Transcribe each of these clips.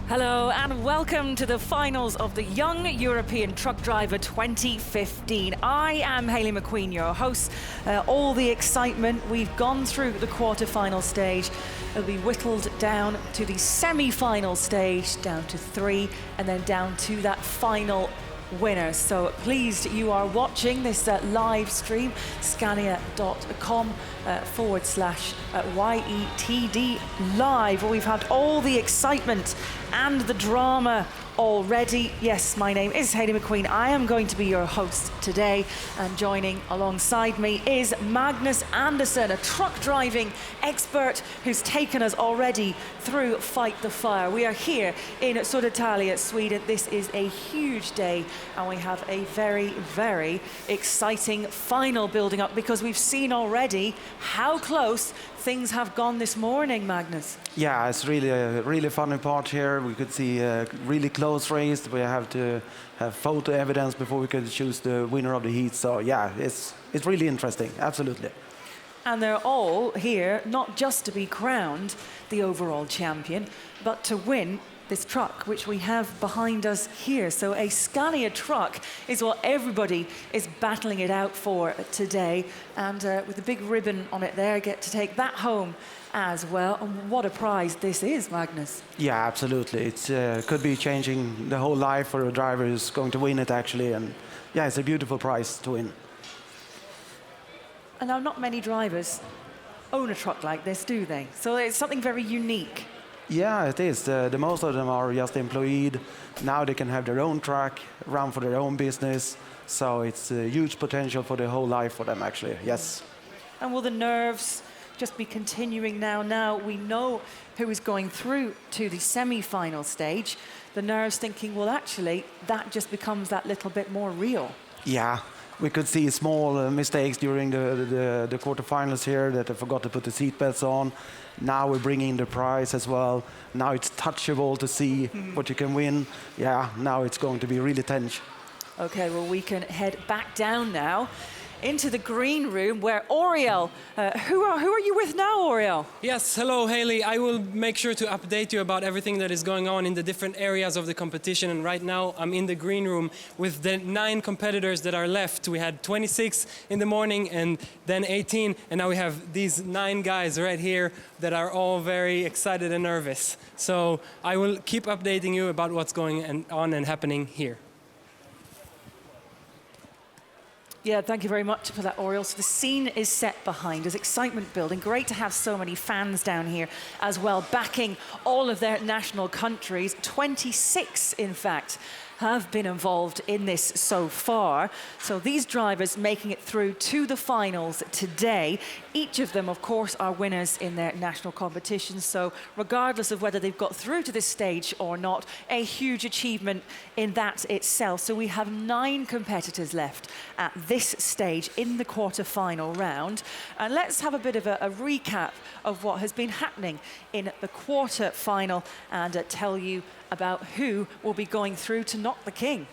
Hello and welcome to the finals of the Young European Truck Driver 2015. I am Hayley McQueen, your host. All the excitement, we've gone through the quarter-final stage. It'll be whittled down to the semi-final stage, down to 3, and then down to that final winner. So pleased you are watching this live stream, scania.com/YETD live. We've had all the excitement and the drama already. Yes, my name is Hayley McQueen. I am going to be your host today, and joining alongside me is Magnus Andersson, a truck driving expert who's taken us already through Fight the Fire. We are here in Södertälje, Sweden. This is a huge day, and we have a very, very exciting final building up, because we've seen already how close things have gone this morning, Magnus. Yeah, it's really a really funny part here. We could see a really close race. We have to have photo evidence before we could choose the winner of the heat. So yeah, it's really interesting, absolutely. And they're all here not just to be crowned the overall champion, but to win this truck, which we have behind us here. So a Scania truck is what everybody is battling it out for today. And with the big ribbon on it there, get to take that home as well. And what a prize this is, Magnus. Yeah, absolutely. It could be changing the whole life for a driver who's going to win it, actually. And yeah, it's a beautiful prize to win. And now not many drivers own a truck like this, do they? So it's something very unique. Yeah, it is. The most of them are just employed. Now they can have their own truck, run for their own business. So it's a huge potential for the whole life for them, actually. Yes. And will the nerves just be continuing now? Now we know who is going through to the semi-final stage. The nerves thinking, well, actually, that just becomes that little bit more real. Yeah. We could see small mistakes during the quarterfinals here, that they forgot to put the seatbelts on. Now we're bringing the prize as well. Now it's touchable to see what you can win. Yeah, now it's going to be really tense. Okay, well, we can head back down now into the green room where Oriel, who are you with now, Oriel? Yes, hello Hayley. I will make sure to update you about everything that is going on in the different areas of the competition. And right now I'm in the green room with the 9 competitors that are left. We had 26 in the morning and then 18, and now we have these 9 guys right here that are all very excited and nervous. So I will keep updating you about what's going on and happening here. Yeah, thank you very much for that, Oriel. So the scene is set behind us, excitement building. Great to have so many fans down here as well, backing all of their national countries. 26, in fact, have been involved in this so far. So these drivers making it through to the finals today. Each of them, of course, are winners in their national competitions. So regardless of whether they've got through to this stage or not, a huge achievement in that itself. So we have 9 competitors left at this stage in the quarter-final round. And let's have a bit of a recap of what has been happening in the quarter-final and tell you about who will be going through to knock the king.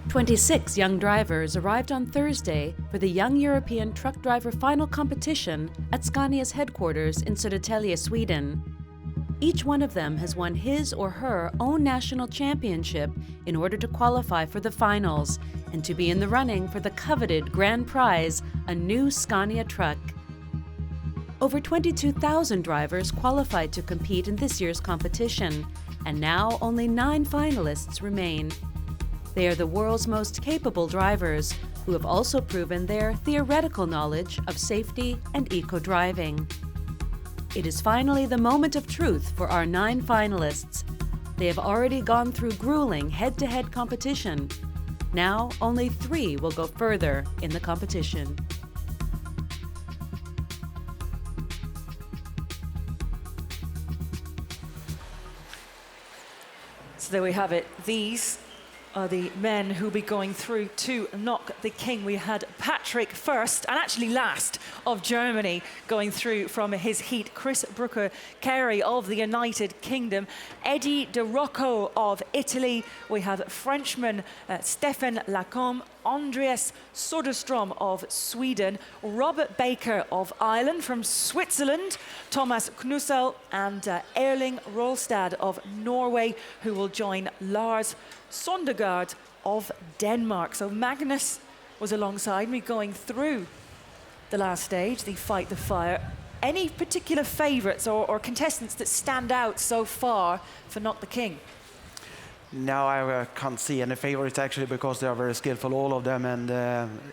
26 young drivers arrived on Thursday for the Young European Truck Driver Final competition at Scania's headquarters in Södertälje, Sweden. Each one of them has won his or her own national championship in order to qualify for the finals and to be in the running for the coveted grand prize, a new Scania truck. Over 22,000 drivers qualified to compete in this year's competition, and now only 9 finalists remain. They are the world's most capable drivers, who have also proven their theoretical knowledge of safety and eco-driving. It is finally the moment of truth for our 9 finalists. They have already gone through grueling head-to-head competition. Now only 3 will go further in the competition. So there we have it. These are the men who'll be going through to Knock the King. We had Patrick first, and actually last, of Germany going through from his heat. Chris Brooker-Carey of the United Kingdom. Eddie De Rocco of Italy. We have Frenchman Stefan Lacombe. Andreas Soderstrom of Sweden, Robert Baker of Ireland, from Switzerland, Thomas Knussel, and Erling Rolstad of Norway, who will join Lars Sondergaard of Denmark. So Magnus was alongside me going through the last stage, the Fight the Fire. Any particular favourites or contestants that stand out so far for Knock the King? No, I can't see any favorites actually, because they are very skillful, all of them, and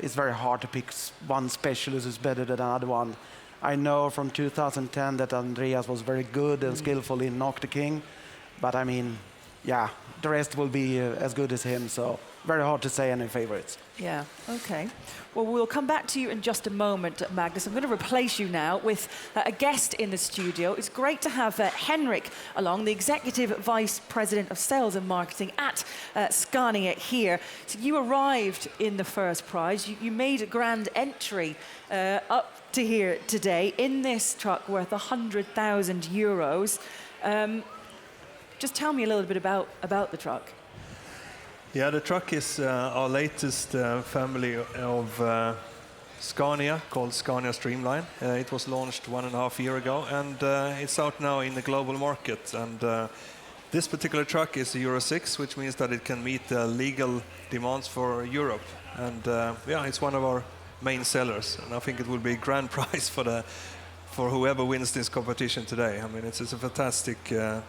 it's very hard to pick one specialist who's better than another one. I know from 2010 that Andreas was very good and skillful in Knock the King, but I mean, yeah, the rest will be as good as him, so very hard to say any favorites. Yeah, okay. Well, we'll come back to you in just a moment, Magnus. I'm going to replace you now with a guest in the studio. It's great to have Henrik along, the Executive Vice President of Sales and Marketing at Scania here. So you arrived in the first prize. You made a grand entry up to here today in this truck worth €100,000. Just tell me a little bit about the truck. Yeah, the truck is our latest family of Scania, called Scania Streamline. It was launched 1.5 years ago, and it's out now in the global market. And this particular truck is a Euro 6, which means that it can meet the legal demands for Europe. And yeah, it's one of our main sellers, and I think it will be a grand prize for whoever wins this competition today. I mean, it's a fantastic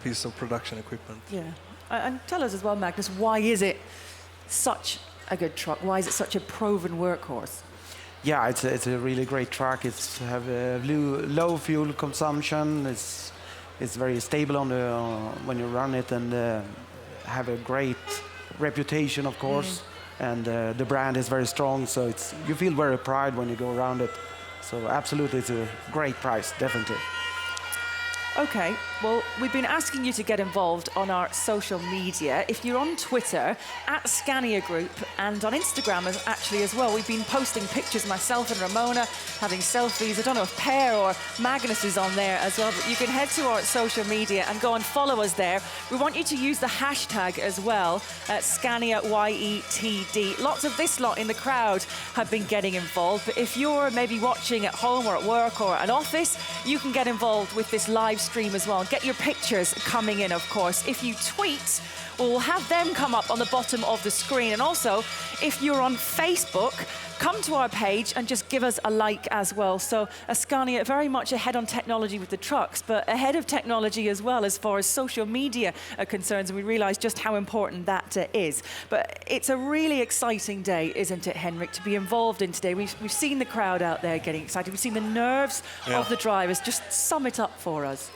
piece of production equipment. Yeah. And tell us as well, Magnus, why is it such a good truck? Why is it such a proven workhorse? Yeah, it's a really great truck. It's have a low fuel consumption. It's very stable on the when you run it, and have a great reputation, of course. And the brand is very strong, so you feel very pride when you go around it. So absolutely, it's a great price, definitely. Okay, well, we've been asking you to get involved on our social media. If you're on Twitter, at Scania Group, and on Instagram actually as well, we've been posting pictures, myself and Ramona, having selfies. I don't know if Per or Magnus is on there as well, but you can head to our social media and go and follow us there. We want you to use the hashtag as well, Scania YETD. Lots of this lot in the crowd have been getting involved, but if you're maybe watching at home or at work or an office, you can get involved with this live stream as well. Get your pictures coming in, of course. If you tweet, we'll have them come up on the bottom of the screen. And also, if you're on Facebook, come to our page and just give us a like as well. So Scania very much ahead on technology with the trucks, but ahead of technology as well as far as social media are concerned, and we realise just how important that is. But it's a really exciting day, isn't it, Henrik, to be involved in today? We've seen the crowd out there getting excited. We've seen the nerves of the drivers. Just sum it up for us.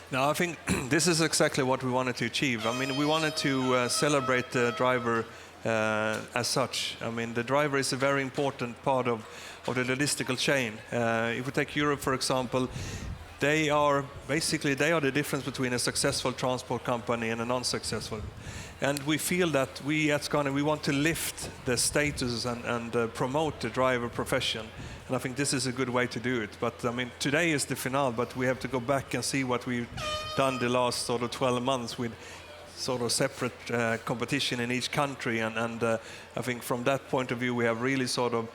No, I think this is exactly what we wanted to achieve. I mean, we wanted to celebrate the driver as such. I mean, the driver is a very important part of the logistical chain. If we take Europe, for example, they are the difference between a successful transport company and a non-successful. And we feel that we at Scania, we want to lift the status and promote the driver profession. And I think this is a good way to do it. But I mean, today is the finale, but we have to go back and see what we've done the last sort of 12 months with sort of separate competition in each country. And I think from that point of view, we have really sort of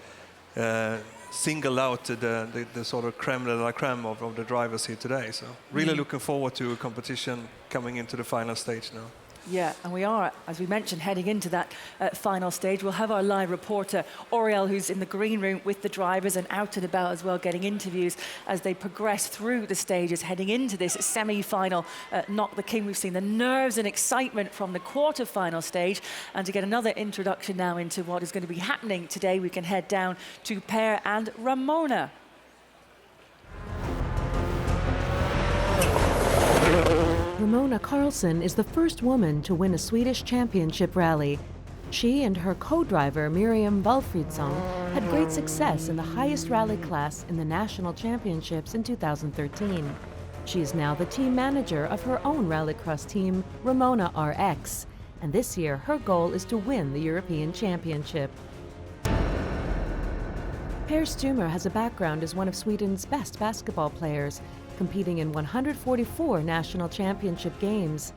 singled out the sort of creme de la creme of the drivers here today. So really looking forward to a competition coming into the final stage now. Yeah, and we are, as we mentioned, heading into that final stage. We'll have our live reporter, Oriel, who's in the green room with the drivers and out and about as well, getting interviews as they progress through the stages, heading into this semi-final Knock the King. We've seen the nerves and excitement from the quarter-final stage. And to get another introduction now into what is going to be happening today, we can head down to Per and Ramona. Ramona Karlsson is the first woman to win a Swedish championship rally. She and her co-driver Miriam Valfridsson had great success in the highest rally class in the national championships in 2013. She is now the team manager of her own rallycross team, Ramona RX. and this year her goal is to win the European Championship. Per Stumer has a background as one of Sweden's best basketball players, competing in 144 national championship games.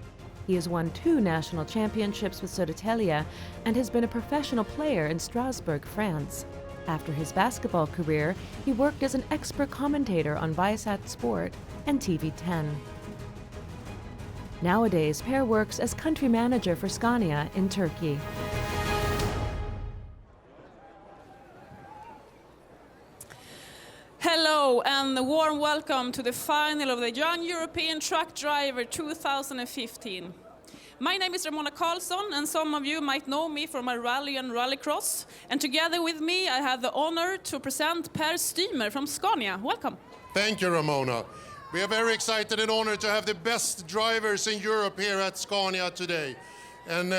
He has won 2 national championships with Södertälje and has been a professional player in Strasbourg, France. After his basketball career, he worked as an expert commentator on Viasat Sport and TV10. Nowadays, Per works as country manager for Scania in Turkey. Hello and a warm welcome to the final of the Young European Truck Driver 2015. My name is Ramona Karlsson, and some of you might know me from my rally and rallycross. And together with me, I have the honor to present Per Stumer from Scania. Welcome. Thank you, Ramona. We are very excited and honored to have the best drivers in Europe here at Scania today. And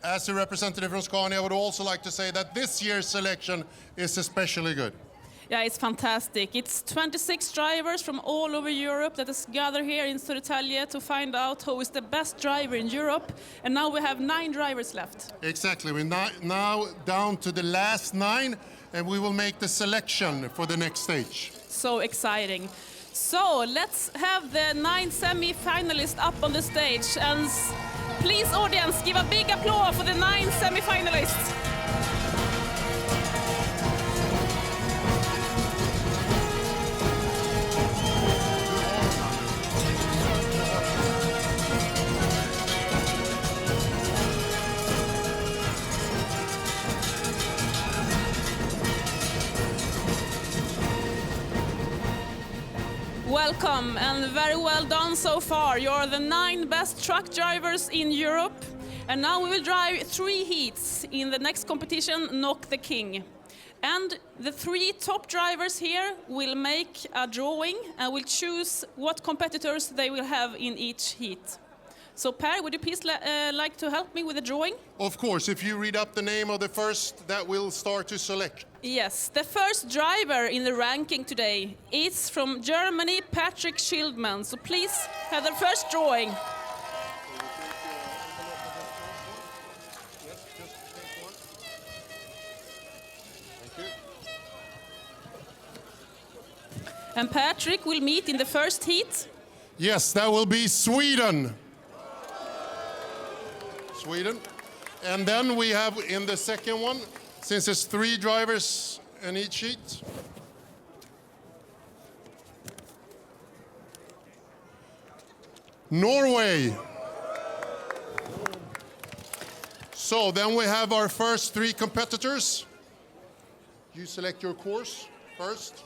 as a representative from Scania, I would also like to say that this year's selection is especially good. Yeah, it's fantastic. It's 26 drivers from all over Europe that is gathered here in Södertälje to find out who is the best driver in Europe. And now we have 9 drivers left. Exactly. We're now down to the last 9, and we will make the selection for the next stage. So exciting. So let's have the 9 semi-finalists up on the stage. And please, audience, give a big applause for the 9 semi-finalists. Welcome and very well done so far. You're the 9 best truck drivers in Europe. And now we will drive 3 heats in the next competition, Knock the King. And the 3 top drivers here will make a drawing and will choose what competitors they will have in each heat. So Per, would you please like to help me with the drawing? Of course, if you read up the name of the first, that will start to select. Yes, the first driver in the ranking today is from Germany, Patrick Schildman. So please have the first drawing. And Patrick will meet in the first heat. Yes, that will be Sweden. Sweden. And then we have in the second one, since it's 3 drivers in each heat, Norway. So then we have our first 3 competitors. You select your course first.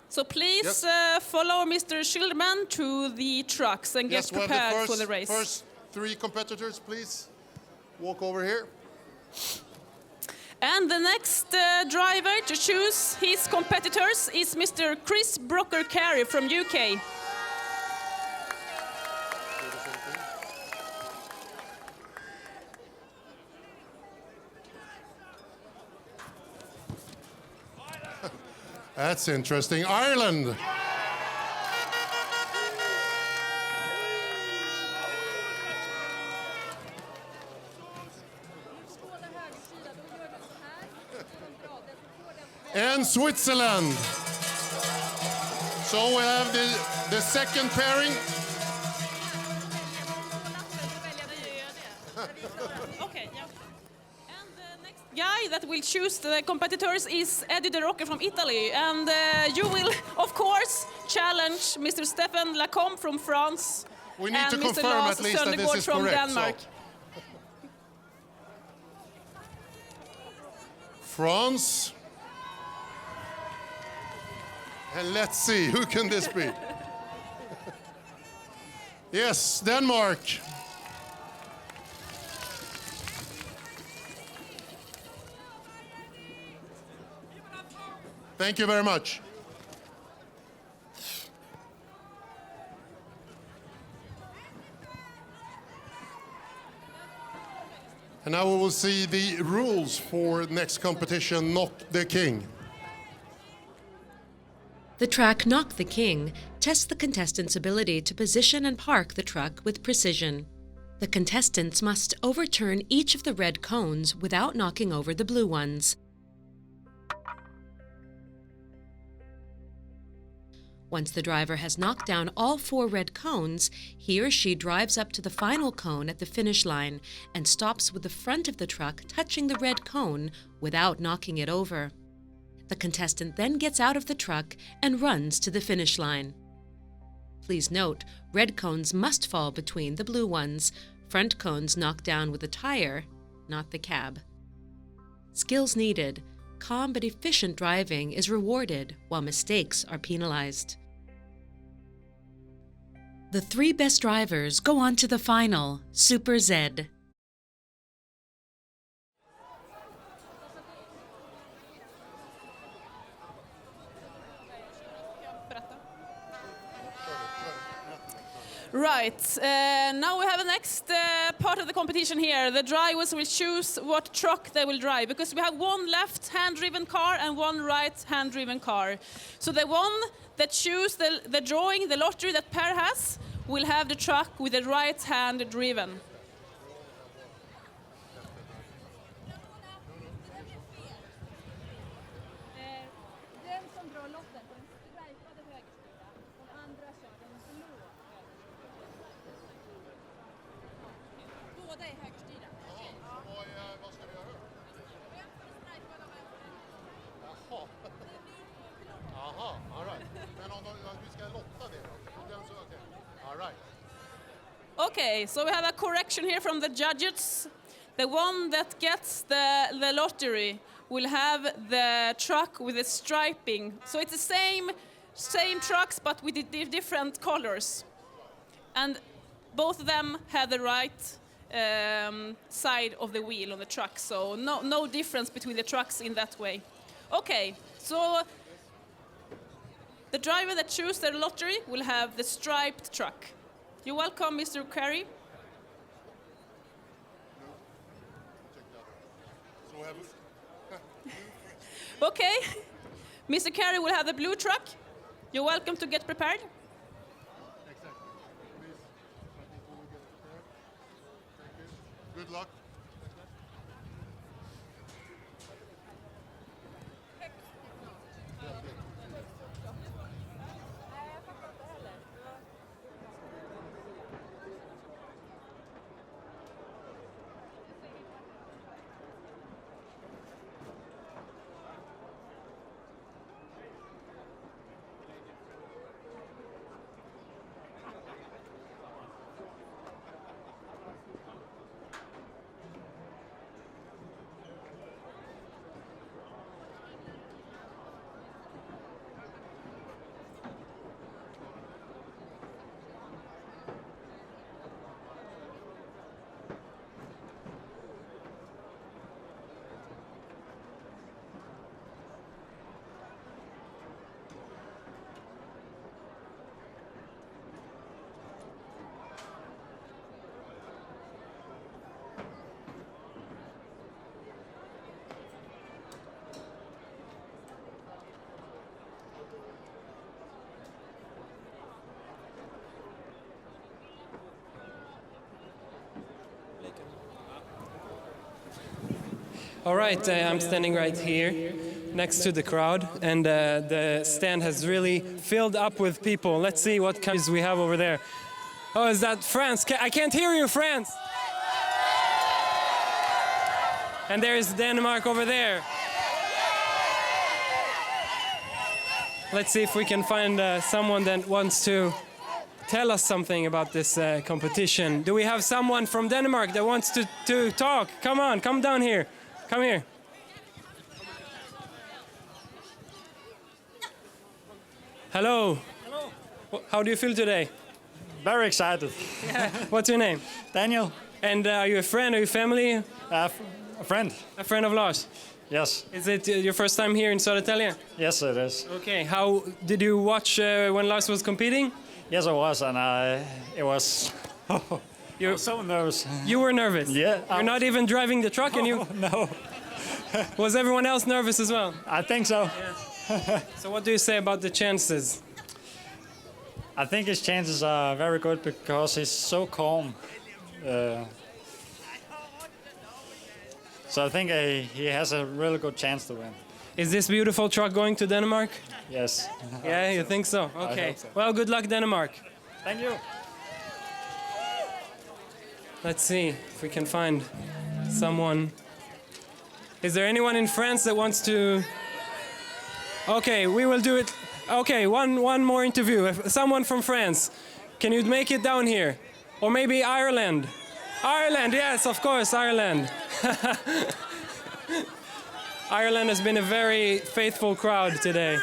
So please Yes. follow Mr. Schildman to the trucks and get we have prepared for the race. First 3 competitors, please walk over here. And the next driver to choose his competitors is Mr. Chris Brooker-Carey from UK. That's interesting. Ireland. And Switzerland. So we have the second pairing. Okay, yeah. And the next guy that will choose the competitors is Eddie De Rocca from Italy. And you will, of course, challenge Mr. Stephen Lacombe from France. We need and to Mr. confirm Lars at least that this Søndergaard is from correct. Denmark. So. France. And let's see, who can this be? Yes, Denmark. Thank you very much. And now we will see the rules for next competition, Knock the King. The track Knock the King tests the contestants' ability to position and park the truck with precision. The contestants must overturn each of the red cones without knocking over the blue ones. Once the driver has knocked down all 4 red cones, he or she drives up to the final cone at the finish line and stops with the front of the truck touching the red cone without knocking it over. The contestant then gets out of the truck and runs to the finish line. Please note, red cones must fall between the blue ones, front cones knocked down with a tire, not the cab. Skills needed. Calm but efficient driving is rewarded while mistakes are penalized. The 3 best drivers go on to the final, Super Z. Right, now we have the next part of the competition here. The drivers will choose what truck they will drive, because we have 1 left-hand-driven car and 1 right-hand-driven car. So the one that choose the drawing, the lottery that Per has, will have the truck with the right-hand driven. Okay, so we have a correction here from the judges. The one that gets the lottery will have the truck with the striping. So it's the same trucks, but with the different colors. And both of them have the right side of the wheel on the truck. So no difference between the trucks in that way. Okay, so the driver that chooses the lottery will have the striped truck. You're welcome, Mr. Carey. Okay, Mr. Carey will have the blue truck. You're welcome to get prepared. Good luck. All right, I'm standing right here next to the crowd, and the stand has really filled up with people. Let's see what countries we have over there. Oh, is that France? I can't hear you, France! And there's Denmark over there. Let's see if we can find someone that wants to tell us something about this competition. Do we have someone from Denmark that wants to talk? Come on, come down here. Come here. Hello. Hello. How do you feel today? Very excited. Yeah. What's your name? Daniel. And are you a friend? Are you family? A friend. A friend of Lars? Yes. Is it your first time here in Södertälje? Yes, it is. Okay. How did you watch when Lars was competing? Yes, I was, and it was. I was so nervous. You were nervous? Yeah. You're not even driving the truck, and you? No. Was everyone else nervous as well? I think so. Yeah. So what do you say about the chances? I think his chances are very good because he's so calm. So I think he has a really good chance to win. Is this beautiful truck going to Denmark? Yes. Yeah, you think so? Okay. hope so. Well, good luck, Denmark. Thank you. Let's see if we can find someone. Is there anyone in France that wants to? Okay, we will do it. Okay, one more interview. Someone from France, can you make it down here? Or maybe Ireland? Ireland, yes, of course, Ireland. Ireland has been a very faithful crowd today.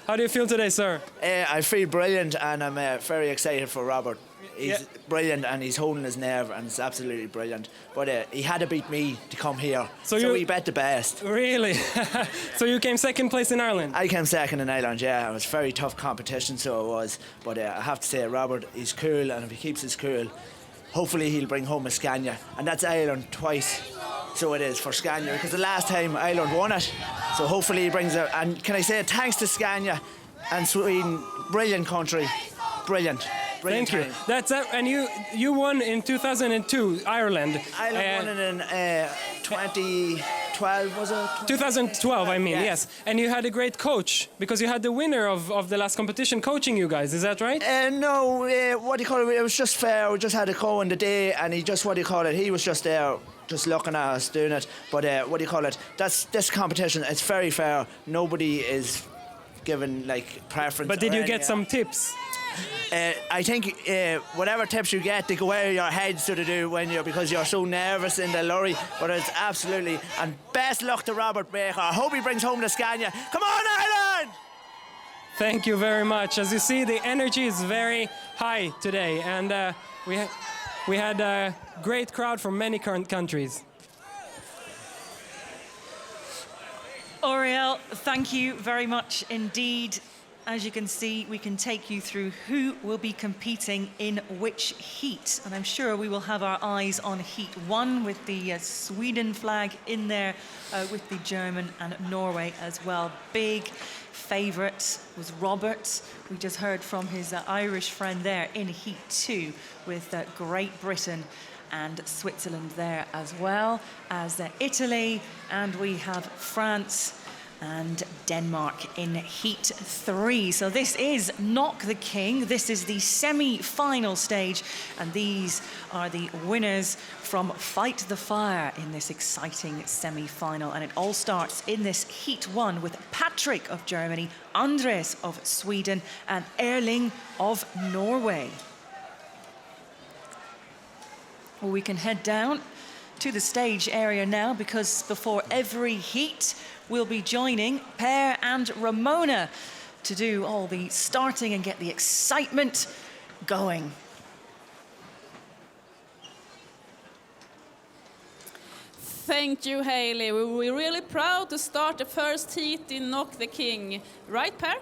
How do you feel today, sir? I feel brilliant, and I'm very excited for Robert. He's brilliant, and he's holding his nerve, and it's absolutely brilliant. But he had to beat me to come here, so he bet the best. Really? So you came second place in Ireland? I came second in Ireland, yeah. It was a very tough competition, so it was. But I have to say, Robert, he's cool, and if he keeps his cool, hopefully he'll bring home a Scania. And that's Ireland twice, so it is, for Scania, because the last time Ireland won it. So hopefully he brings it. And can I say thanks to Scania and Sweden, brilliant country, brilliant. Thank you. That's and you won in 2002, Ireland. Ireland won it in 2012, was it? 2012, I mean, Yes. yes. And you had a great coach, because you had the winner of the last competition coaching you guys, is that right? No, what do you call it? It was just fair. We just had a go in the day, and he just, what do you call it? He was just there, just looking at us doing it. But what do you call it? This competition, it's very fair. Nobody is given like preference. But did or you get any, some tips? I think whatever tips you get, they go out of your head so to do because you're so nervous in the lorry. But it's absolutely, and best luck to Robert Baker. I hope he brings home the Scania. Come on, Ireland! Thank you very much. As you see, the energy is very high today, and we had a great crowd from many countries. Oriel, thank you very much indeed. As you can see, we can take you through who will be competing in which heat. And I'm sure we will have our eyes on Heat 1 with the Sweden flag in there, with the German and Norway as well. Big favourite was Robert. We just heard from his Irish friend there in Heat 2 with Great Britain and Switzerland there as well as Italy. And we have France and Denmark in Heat 3. So this is Knock the King. This is the semi-final stage, and these are the winners from Fight the Fire in this exciting semi-final. And it all starts in this Heat 1 with Patrick of Germany, Andres of Sweden, and Erling of Norway. Well, we can head down to the stage area now, because before every heat we'll be joining Per and Ramona to do all the starting and get the excitement going. Thank you, Hayley. We're really proud to start the first heat in Knock the King. Right, Per?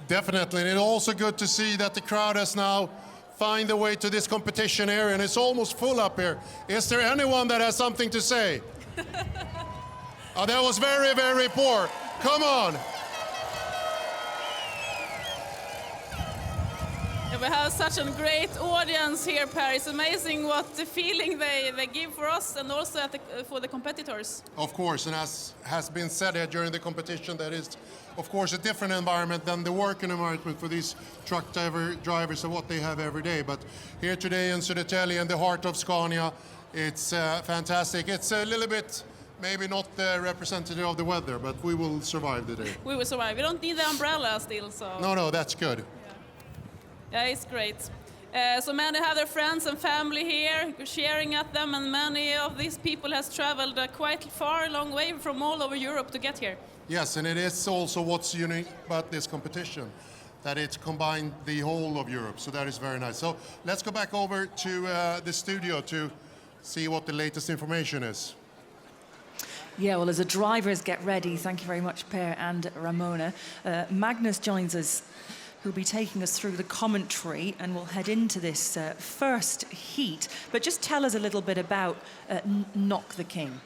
Definitely, and it's also good to see that the crowd has now find their way to this competition area, and it's almost full up here. Is there anyone that has something to say? Oh, that was very, very poor. Come on. And we have such a great audience here, Per. It's amazing what the feeling they give for us and also for the competitors. Of course, and as has been said here during the competition, that is, of course, a different environment than the working environment for these truck drivers and what they have every day. But here today in Södertälje, in the heart of Scania, it's fantastic. It's a little bit maybe not representative of the weather, but we will survive the day. We will survive. We don't need the umbrella still, so... No, that's good. Yeah, it's great. So many have their friends and family here, cheering at them, and many of these people has traveled quite far, a long way from all over Europe to get here. Yes, and it is also what's unique about this competition, that it's combined the whole of Europe, so that is very nice. So let's go back over to the studio to see what the latest information is. Yeah, well, as the drivers get ready, thank you very much, Per and Ramona. Magnus joins us, who'll be taking us through the commentary, and we'll head into this first heat. But just tell us a little bit about Knock the King.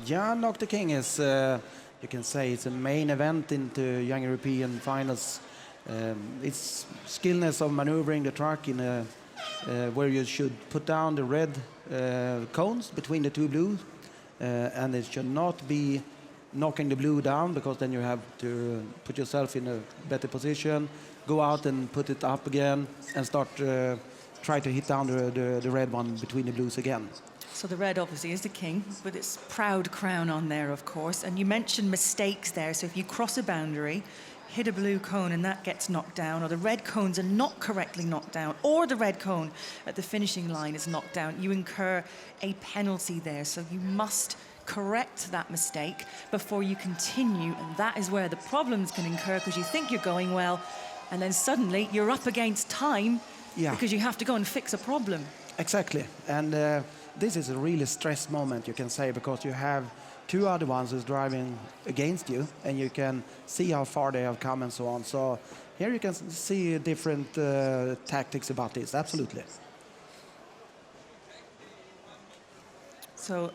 Yeah, Knock the King is, you can say, it's a main event into Young European finals. It's skillness of maneuvering the truck in a where you should put down the red cones between the two blues, and it should not be knocking the blue down, because then you have to put yourself in a better position, go out and put it up again, and start try to hit down the red one between the blues again. So the red obviously is the king, with its proud crown on there, of course. And you mentioned mistakes there. So if you cross a boundary, hit a blue cone and that gets knocked down, or the red cones are not correctly knocked down, or the red cone at the finishing line is knocked down, you incur a penalty there. So you must correct that mistake before you continue, and that is where the problems can incur, because you think you're going well, and then suddenly you're up against time because you have to go and fix a problem. Exactly, and this is a really stress moment, you can say, because you have two other ones who's driving against you, and you can see how far they have come and so on. So here you can see different tactics about this, absolutely. So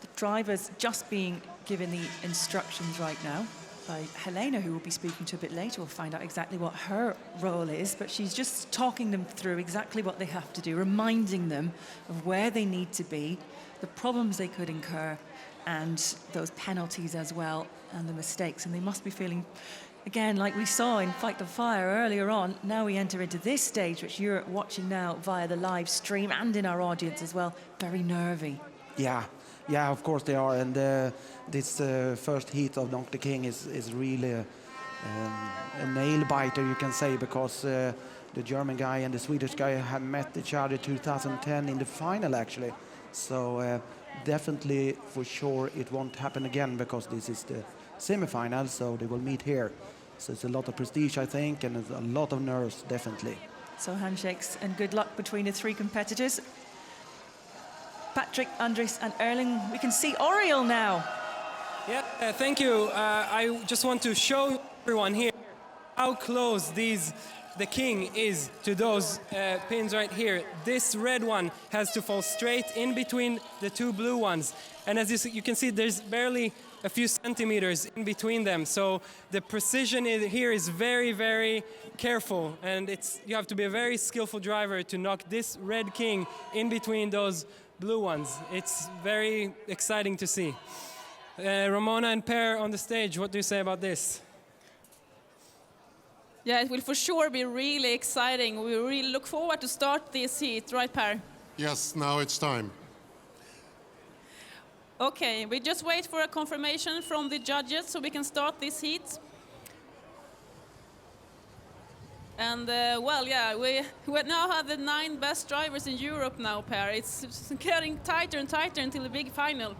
the driver's just being given the instructions right now by Helena, who we'll be speaking to a bit later. We'll find out exactly what her role is, but she's just talking them through exactly what they have to do, reminding them of where they need to be, the problems they could incur, and those penalties as well, and the mistakes. And they must be feeling, again, like we saw in Fight the Fire earlier on, now we enter into this stage, which you're watching now via the live stream and in our audience as well, very nervy. Yeah, of course they are, and this first heat of Knock the King is really a nail biter, you can say, because the German guy and the Swedish guy have met each other 2010 in the final, actually. So definitely, for sure, it won't happen again, because this is the semi-final, so they will meet here. So it's a lot of prestige, I think, and a lot of nerves, definitely. So handshakes and good luck between the three competitors. Patrick, Andres and Erling, we can see Oriel now. Yeah, thank you. I just want to show everyone here how close the king is to those pins right here. This red one has to fall straight in between the two blue ones. And as you can see, there's barely a few centimeters in between them. So the precision here is very, very careful. And you have to be a very skillful driver to knock this red king in between those blue ones. It's very exciting to see. Ramona and Per on the stage, what do you say about this? Yeah, it will for sure be really exciting. We really look forward to start this heat, right, Per? Yes, now it's time. Okay, we just wait for a confirmation from the judges so we can start this heat. And well, yeah, we now have the 9 best drivers in Europe now, Per. It's getting tighter and tighter until the big final.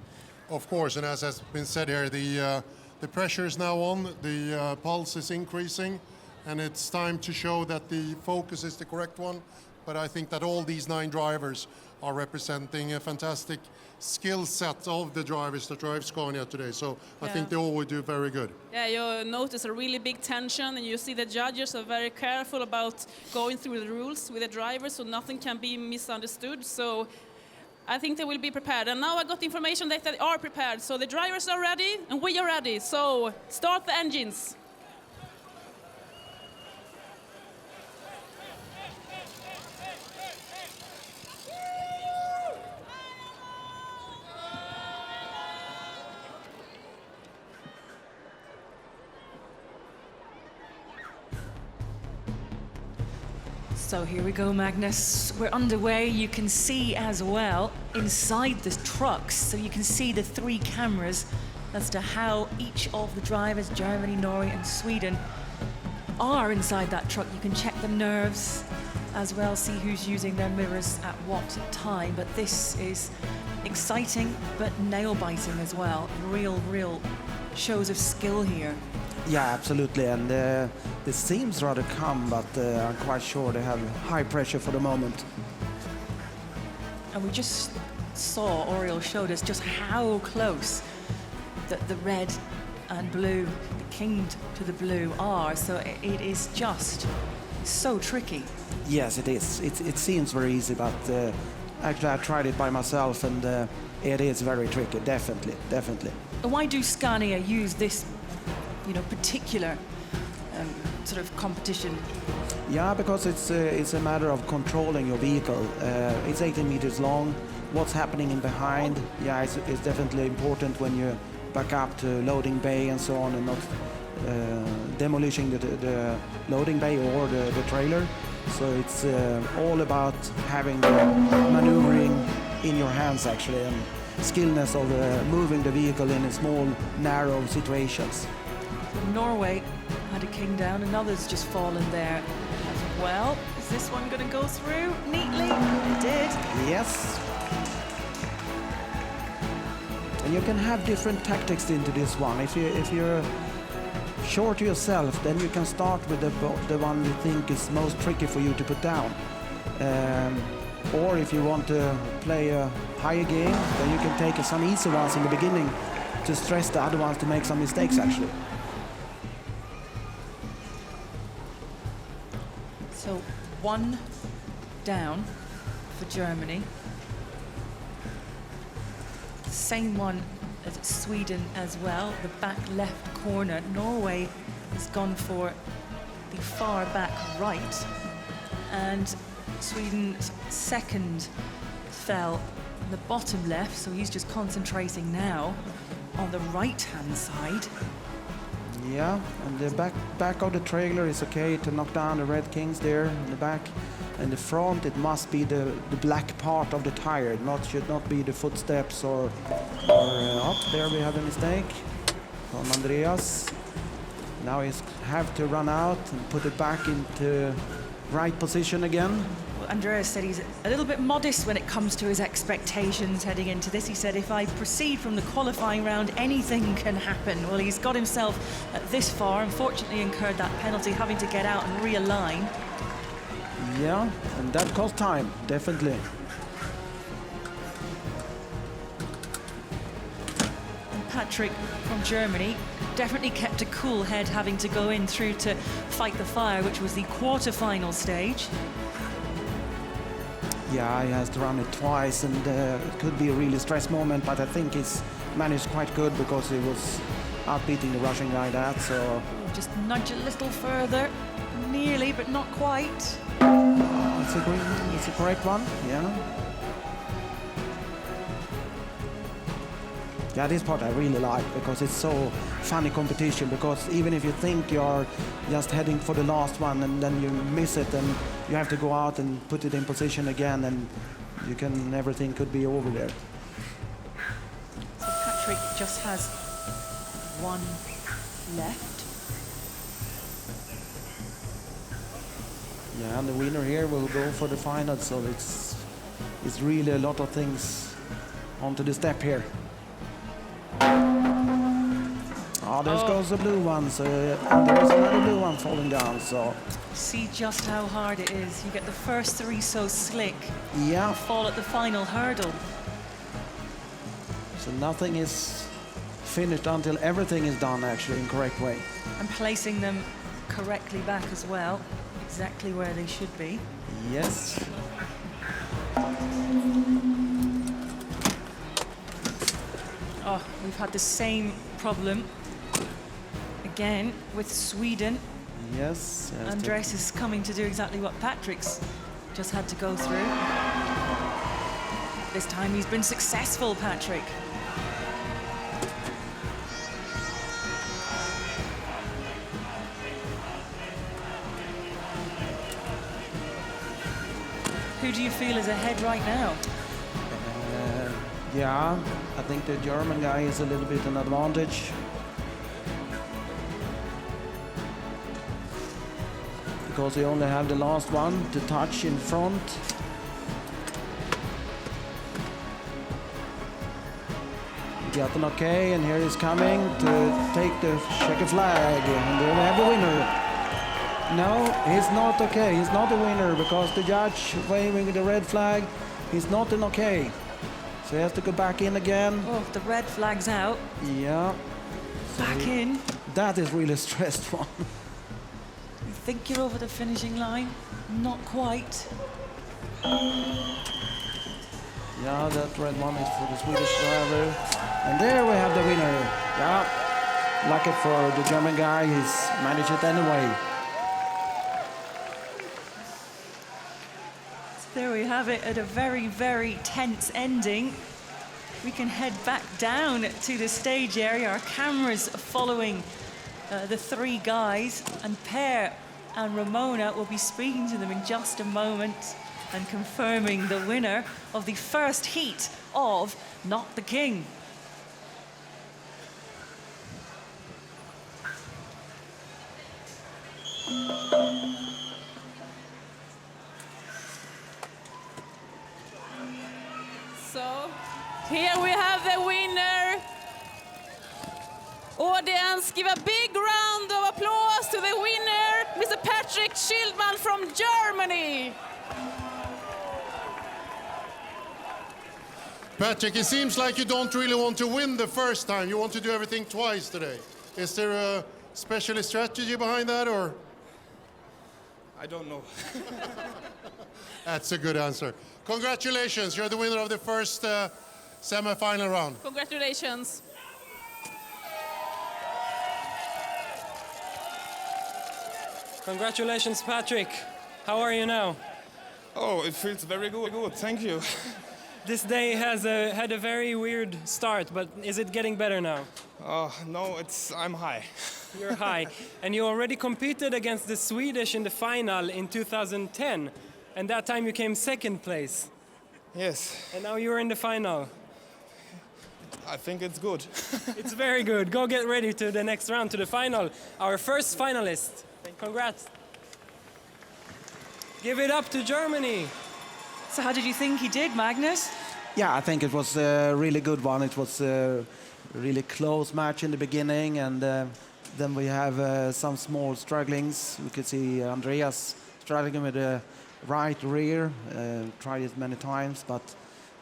Of course, and as has been said here, the pressure is now on, the pulse is increasing, and it's time to show that the focus is the correct one. But I think that all these 9 drivers are representing a fantastic skill set of the drivers that drive Scania today. So I think they all will do very good. Yeah, you notice a really big tension, and you see the judges are very careful about going through the rules with the drivers so nothing can be misunderstood. So I think they will be prepared. And now I got information that they are prepared. So the drivers are ready and we are ready. So start the engines. So here we go, Magnus. We're underway. You can see as well inside the trucks, so you can see the 3 cameras as to how each of the drivers, Germany, Norway and Sweden, are inside that truck. You can check the nerves as well, see who's using their mirrors at what time. But this is exciting, but nail-biting as well. Real shows of skill here. Yeah, absolutely, and this seems rather calm, but I'm quite sure they have high pressure for the moment. And we just saw, Oriel showed us just how close the red and blue, the king to the blue are, so it is just so tricky. Yes, it is. It seems very easy, but actually I tried it by myself, and it is very tricky, definitely. Why do Scania use this particular sort of competition? Yeah, because it's a matter of controlling your vehicle. It's 18 meters long. What's happening in behind? Yeah, it's definitely important when you back up to loading bay and so on, and not demolishing the loading bay or the trailer. So it's all about having the maneuvering in your hands actually, and skillness of moving the vehicle in small, narrow situations. Norway had a king down, another's just fallen there as well. Is this one going to go through neatly? It did. Yes. And you can have different tactics into this one. If you're sure to yourself, then you can start with the one you think is most tricky for you to put down. Or if you want to play a higher game, then you can take some easy ones in the beginning to stress the other ones to make some mistakes actually. So 1 down for Germany. Same one as Sweden as well, the back left corner. Norway has gone for the far back right, and Sweden's second fell on the bottom left, so he's just concentrating now on the right-hand side. Yeah, and the back of the trailer is okay to knock down the red kings there in the back. And the front, it must be the black part of the tire. It should not be the footsteps or up. There we have a mistake from Andreas. Now he have to run out and put it back into right position again. Well, Andreas said he's a little bit modest when it comes to his expectations heading into this. He said, if I proceed from the qualifying round, anything can happen. Well, he's got himself this far, unfortunately incurred that penalty, having to get out and realign. Yeah, and that cost time, definitely. And Patrick from Germany definitely kept a cool head, having to go in through to fight the fire, which was the quarter-final stage. Yeah, he has to run it twice, and it could be a really stress moment, but I think he's managed quite good because he was outbeating the Russian guy that, so... Just nudge a little further, nearly, but not quite. It's a correct one, yeah. Yeah, this part I really like because it's so funny competition, because even if you think you're just heading for the last one and then you miss it, and you have to go out and put it in position again, and everything could be over there. So Patrick just has 1 left. Yeah, and the winner here will go for the final, so it's really a lot of things onto the step here. Oh, there goes the blue one, so and there's another blue one falling down, so... See just how hard it is. You get the first 3 so slick. Yeah. You fall at the final hurdle. So nothing is finished until everything is done, actually, in correct way. And placing them correctly back as well. Exactly where they should be. Yes. Oh, we've had the same problem again with Sweden. Yes. Andres is coming to do exactly what Patrick's just had to go through. This time he's been successful, Patrick. Who do you feel is ahead right now? Yeah, I think the German guy is a little bit an advantage. Because he only had the last one to touch in front. He got an okay, and here he's coming to take the checker flag. And there we have the winner. No, he's not okay. He's not a winner because the judge waving the red flag, he's not an okay. So he has to go back in again. Oh, the red flag's out. Yeah. Back in. That is really a stressed one. You think you're over the finishing line? Not quite. Yeah, that red one is for the Swedish driver. And there we have the winner. Yeah. Lucky for the German guy, he's managed it anyway. There we have it at a very, very tense ending. We can head back down to the stage area. Our cameras following the three guys, and Per and Ramona will be speaking to them in just a moment and confirming the winner of the first heat of Knock the King. So here we have the winner. Audience, give a big round of applause to the winner, Mr. Patrick Schildman from Germany. Patrick, it seems like you don't really want to win the first time. You want to do everything twice today. Is there a special strategy behind that, or? I don't know. That's a good answer. Congratulations, you're the winner of the first semi-final round. Congratulations. Congratulations, Patrick. How are you now? Oh, it feels very good. Thank you. This day has had a very weird start, but is it getting better now? No, I'm high. You're high. And you already competed against the Swedish in the final in 2010. And that time you came second place. Yes, And now you're in the final. I think it's good. It's very good. Go get ready to the next round, to the final. Our first finalist. Congrats. Give it up to Germany. So how did you think he did, Magnus? Yeah, I think it was a really good one. It was a really close match in the beginning, and then we have some small strugglings. We could see Andreas struggling with the right rear, tried it many times, but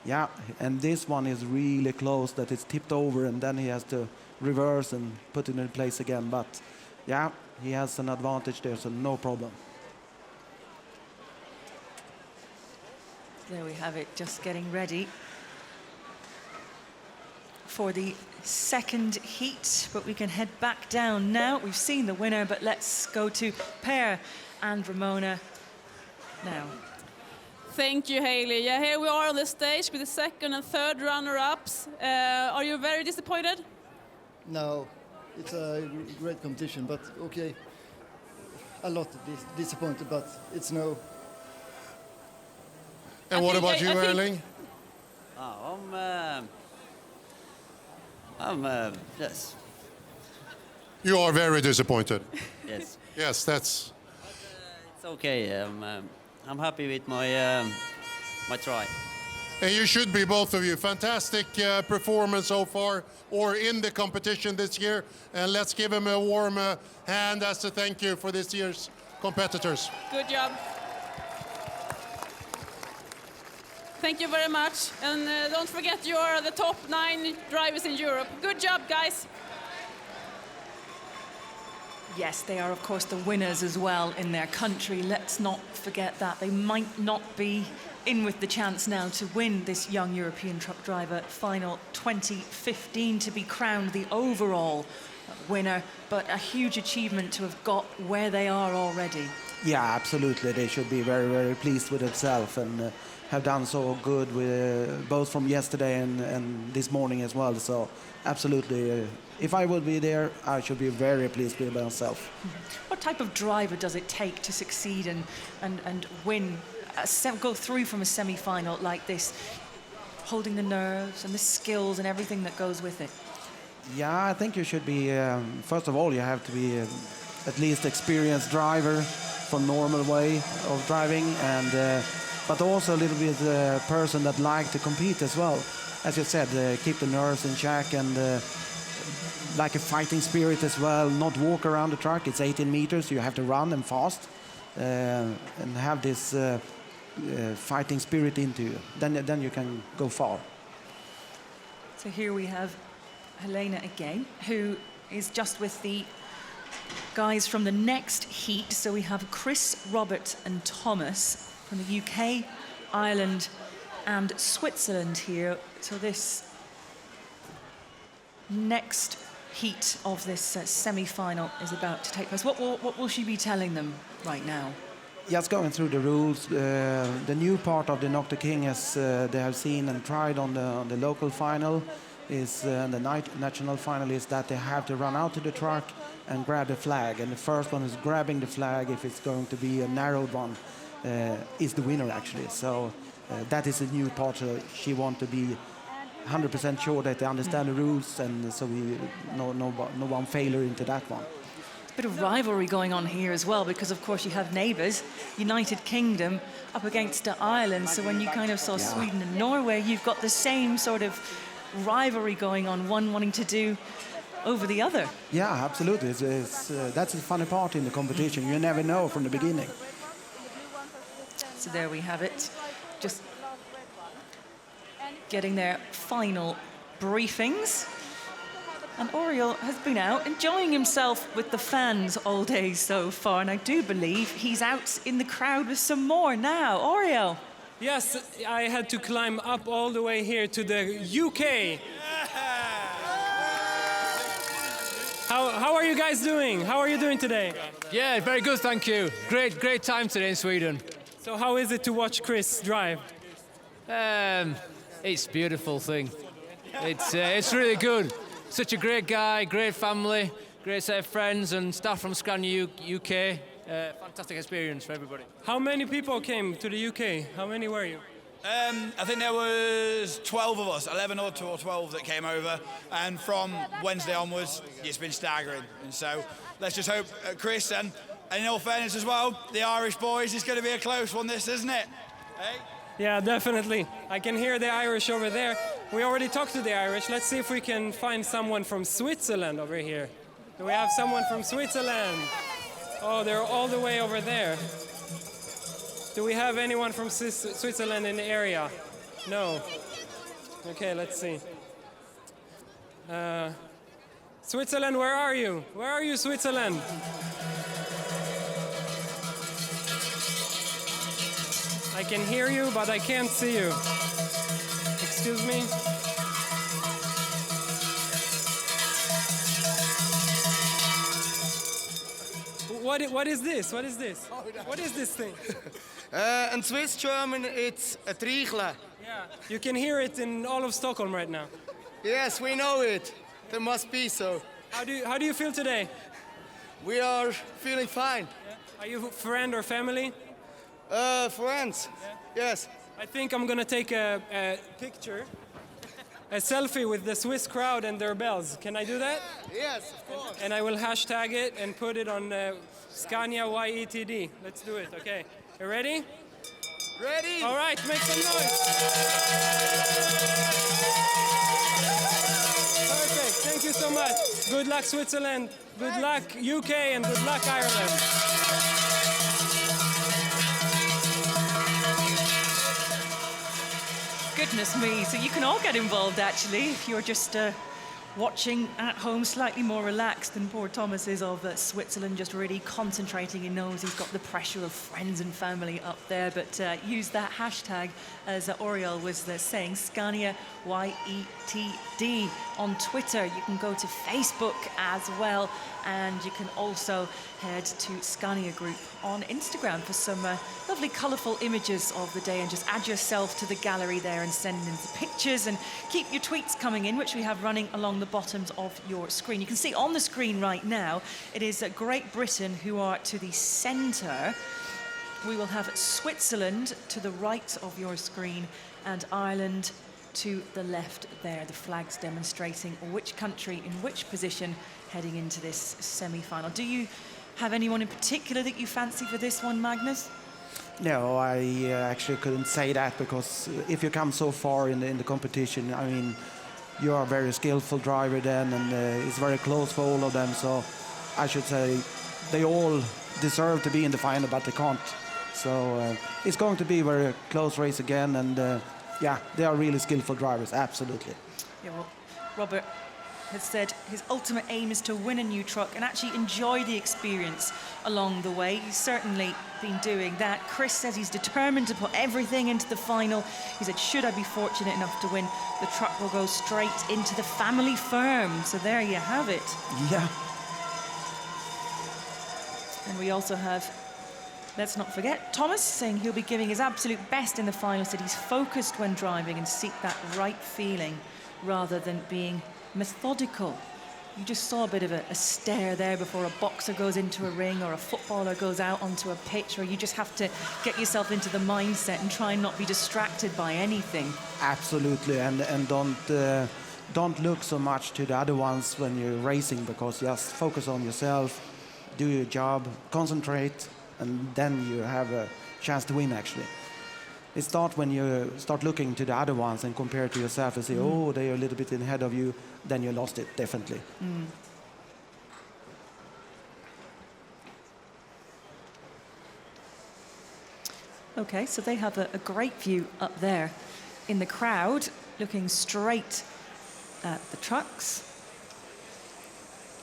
yeah, and this one is really close, that it's tipped over, and then he has to reverse and put it in place again. But yeah, he has an advantage there, so no problem. There we have it, just getting ready for the second heat, but we can head back down now. We've seen the winner, but let's go to Per and Ramona now. Thank you, Haley. Yeah, here we are on the stage with the second and third runner-ups. Are you very disappointed? No, it's a great competition, but okay. A lot disappointed, but it's no. And what about you, Erling? Yes. You are very disappointed. Yes. Yes, that's. It's okay. I'm happy with my my try. And you should be, both of you. Fantastic performance so far, or in the competition this year. And let's give them a warm hand as a thank you for this year's competitors. Good job. Thank you very much. And don't forget, you are the top 9 drivers in Europe. Good job, guys. Yes, they are, of course, the winners as well in their country. Let's not forget that. They might not be in with the chance now to win this Young European Truck Driver Final 2015, to be crowned the overall winner, but a huge achievement to have got where they are already. Yeah, absolutely. They should be very, very pleased with themselves, and have done so good with both from yesterday and this morning as well. So absolutely, if I would be there, I should be very pleased with myself. What type of driver does it take to succeed and win, go through from a semi-final like this, holding the nerves and the skills and everything that goes with it? Yeah, I think you should be, first of all, you have to be at least experienced driver for normal way of driving, and but also a little bit person that like to compete as well. As you said, keep the nerves in check, and like a fighting spirit as well, not walk around the track. It's 18 meters, you have to run and fast, and have this fighting spirit into you. Then you can go far. So here we have Helena again, who is just with the guys from the next heat. So we have Chris, Robert and Thomas from the UK, Ireland and Switzerland here. So this next heat of this semi-final is about to take place. What will she be telling them right now? Just going through the rules, the new part of the Knock the King, as they have seen and tried on the local final, is the national final, is that they have to run out to the truck and grab the flag. And the first one is grabbing the flag, if it's going to be a narrowed one, is the winner actually. So that is a new part. She wants to be 100% sure that they understand the rules, and so we no one failure into that one. Bit of rivalry going on here as well, because of course you have neighbours, United Kingdom up against Ireland. So when you kind of saw Sweden and Norway, you've got the same sort of rivalry going on, one wanting to do over the other. Yeah, absolutely. That's the funny part in the competition. You never know from the beginning. So there we have it. Just getting their final briefings. And Oriol has been out enjoying himself with the fans all day so far, and I do believe he's out in the crowd with some more now. Oriol. Yes, I had to climb up all the way here to the UK. How are you guys doing? How are you doing today? Yeah, very good, thank you. Great time today in Sweden. So how is it to watch Chris drive? It's a beautiful thing. It's really good. Such a great guy, great family, great set of friends and staff from Scania UK. Fantastic experience for everybody. How many people came to the UK? How many were you? I think there was 12 of us, 11 or 12 that came over, and from Wednesday onwards, it's been staggering. And so let's just hope Chris, and in all fairness as well, the Irish boys, it's going to be a close one, this, isn't it? Hey? Yeah, definitely. I can hear the Irish over there. We already talked to the Irish. Let's see if we can find someone from Switzerland over here. Do we have someone from Switzerland? Oh, they're all the way over there. Do we have anyone from Switzerland in the area? No. Okay, let's see. Switzerland, where are you? Where are you, Switzerland? I can hear you, but I can't see you. Excuse me? What is this? What is this? What is this thing? In Swiss German, it's a Trichle. Yeah, you can hear it in all of Stockholm right now. Yes, we know it. There must be so. How do you feel today? We are feeling fine. Yeah. Are you friend or family? Friends. Yeah. Yes. I think I'm gonna take a picture, a selfie with the Swiss crowd and their bells. Can I do that? Yes, of course. And I will hashtag it and put it on Scania YETD. Let's do it. Okay. You ready? Ready. All right. Make some noise. Perfect. Thank you so much. Good luck, Switzerland. Good luck, UK, and good luck, Ireland. Goodness me, so you can all get involved actually if you're just watching at home, slightly more relaxed than poor Thomas is of Switzerland, just really concentrating. He knows he's got the pressure of friends and family up there, but use that hashtag, as Oriol was saying, Scania YETD on Twitter. You can go to Facebook as well, and you can also head to Scania Group on Instagram for some lovely colourful images of the day, and just add yourself to the gallery there and send in the pictures, and keep your tweets coming in, which we have running along the bottoms of your screen. You can see on the screen right now, it is Great Britain who are to the centre. We will have Switzerland to the right of your screen and Ireland to the left there, the flags demonstrating which country in which position heading into this semi-final. Do you have anyone in particular that you fancy for this one, Magnus? No, I actually couldn't say that, because if you come so far in the competition, I mean, you are a very skillful driver then, and it's very close for all of them. So I should say they all deserve to be in the final, but they can't. So it's going to be a very close race again, and yeah, they are really skillful drivers, absolutely. Yeah, well, Robert has said his ultimate aim is to win a new truck and actually enjoy the experience along the way. He's certainly been doing that. Chris says he's determined to put everything into the final. He said, should I be fortunate enough to win, the truck will go straight into the family firm. So there you have it. Yeah. And we also have Let's not forget, Thomas saying he'll be giving his absolute best in the finals, that he's focused when driving and seek that right feeling rather than being methodical. You just saw a bit of a stare there before a boxer goes into a ring or a footballer goes out onto a pitch, or you just have to get yourself into the mindset and try and not be distracted by anything. Absolutely, and don't look so much to the other ones when you're racing, because just focus on yourself, do your job, concentrate, and then you have a chance to win, actually. It starts when you start looking to the other ones and compare to yourself and say, oh, they're a little bit ahead of you, then you lost it, definitely. Okay, so they have a great view up there in the crowd, looking straight at the trucks.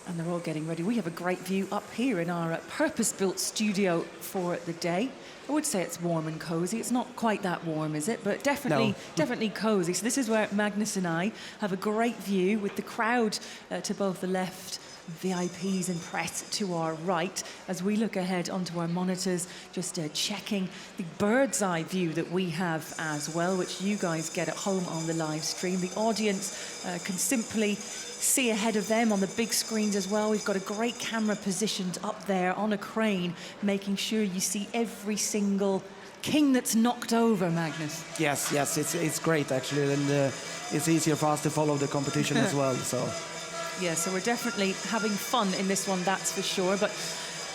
And they're all getting ready. We have a great view up here in our purpose-built studio for the day. I would say it's warm and cozy. It's not quite that warm, is it? But definitely, definitely cozy. So this is where Magnus and I have a great view with the crowd to both the left, VIPs and press to our right, as we look ahead onto our monitors, just checking the bird's eye view that we have as well, which you guys get at home on the live stream. The audience can simply see ahead of them on the big screens as well. We've got a great camera positioned up there on a crane, making sure you see every single king that's knocked over, Magnus. Yes, it's great, actually, and it's easier for us to follow the competition as well, so. Yeah, so we're definitely having fun in this one, that's for sure. But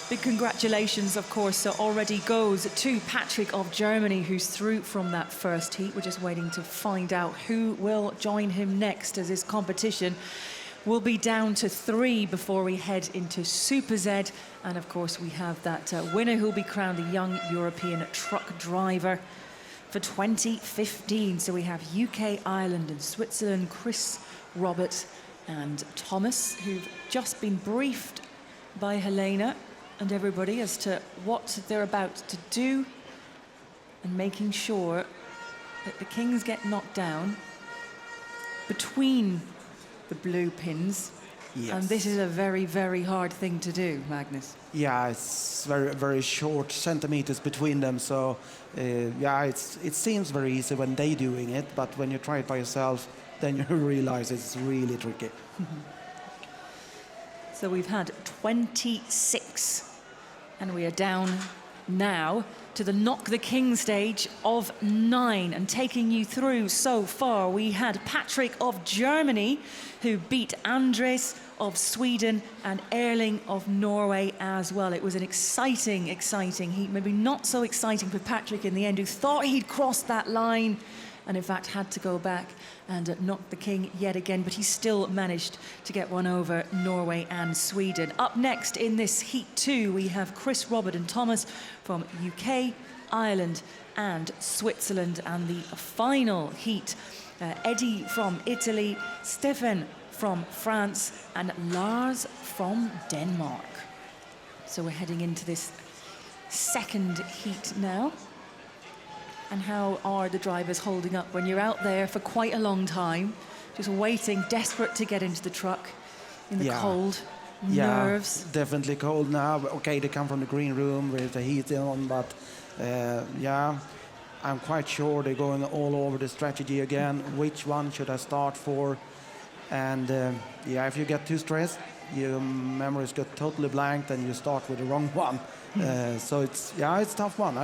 big congratulations, of course, already goes to Patrick of Germany, who's through from that first heat. We're just waiting to find out who will join him next, as his competition will be down to 3 before we head into Super Z. And of course, we have that winner who'll be crowned the Young European Truck Driver for 2015. So we have UK, Ireland and Switzerland, Chris, Robert and Thomas, who've just been briefed by Helena and everybody as to what they're about to do, and making sure that the kings get knocked down between the blue pins. Yes. And this is a very, very hard thing to do, Magnus. Yeah, it's very, very short centimeters between them, so yeah, it seems very easy when they're doing it, but when you try it by yourself, then you realize it's really tricky. So we've had 26, and we are down now to the Knock the King stage of 9. And taking you through so far, we had Patrick of Germany, who beat Andres of Sweden and Erling of Norway as well. It was an exciting heat, maybe not so exciting for Patrick in the end, who thought he'd crossed that line and in fact had to go back and knock the king yet again, but he still managed to get one over Norway and Sweden. Up next in this heat 2, we have Chris, Robert and Thomas from UK, Ireland and Switzerland. And the final heat, Eddie from Italy, Stefan from France and Lars from Denmark. So we're heading into this second heat now. And how are the drivers holding up when you're out there for quite a long time, just waiting, desperate to get into the truck in the cold, nerves? Yeah, definitely cold now. Okay, they come from the green room with the heat on, but yeah, I'm quite sure they're going all over the strategy again. Which one should I start for? And yeah, if you get too stressed, your memories get totally blanked and you start with the wrong one. So it's a tough one.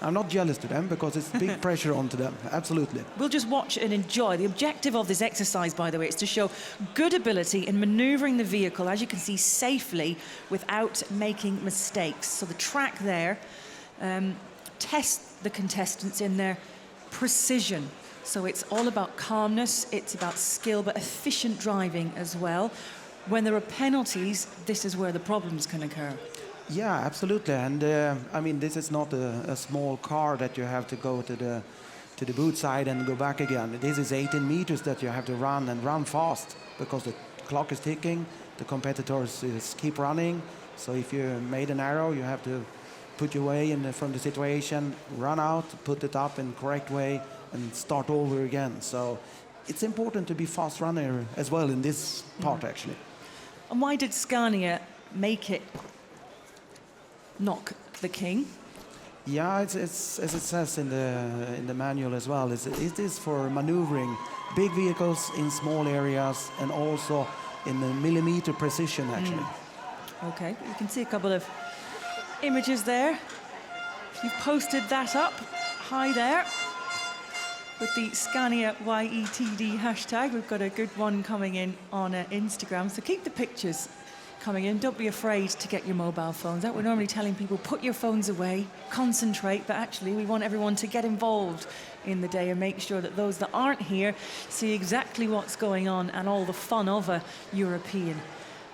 I'm not jealous to them because it's big pressure onto them, absolutely. We'll just watch and enjoy. The objective of this exercise, by the way, is to show good ability in maneuvering the vehicle, as you can see, safely without making mistakes. So the track there tests the contestants in their precision. So it's all about calmness, it's about skill, but efficient driving as well. When there are penalties, this is where the problems can occur. Yeah, absolutely. And I mean, this is not a small car that you have to go to the boot side and go back again. This is 18 meters that you have to run, and run fast, because the clock is ticking, the competitors keep running. So if you made an error, you have to put your way from the situation, run out, put it up in the correct way, and start over again. So it's important to be fast runner as well in this part, actually. And why did Scania make it knock the king. Yeah, it's as it says in the manual as well. It is for maneuvering big vehicles in small areas and also in the millimeter precision, actually. Okay, you can see a couple of images there. You've posted that up high there with the Scania YETD hashtag. We've got a good one coming in on Instagram, so keep the pictures coming in. Don't be afraid to get your mobile phones out. We're normally telling people, put your phones away, concentrate, but actually we want everyone to get involved in the day and make sure that those that aren't here see exactly what's going on and all the fun of a European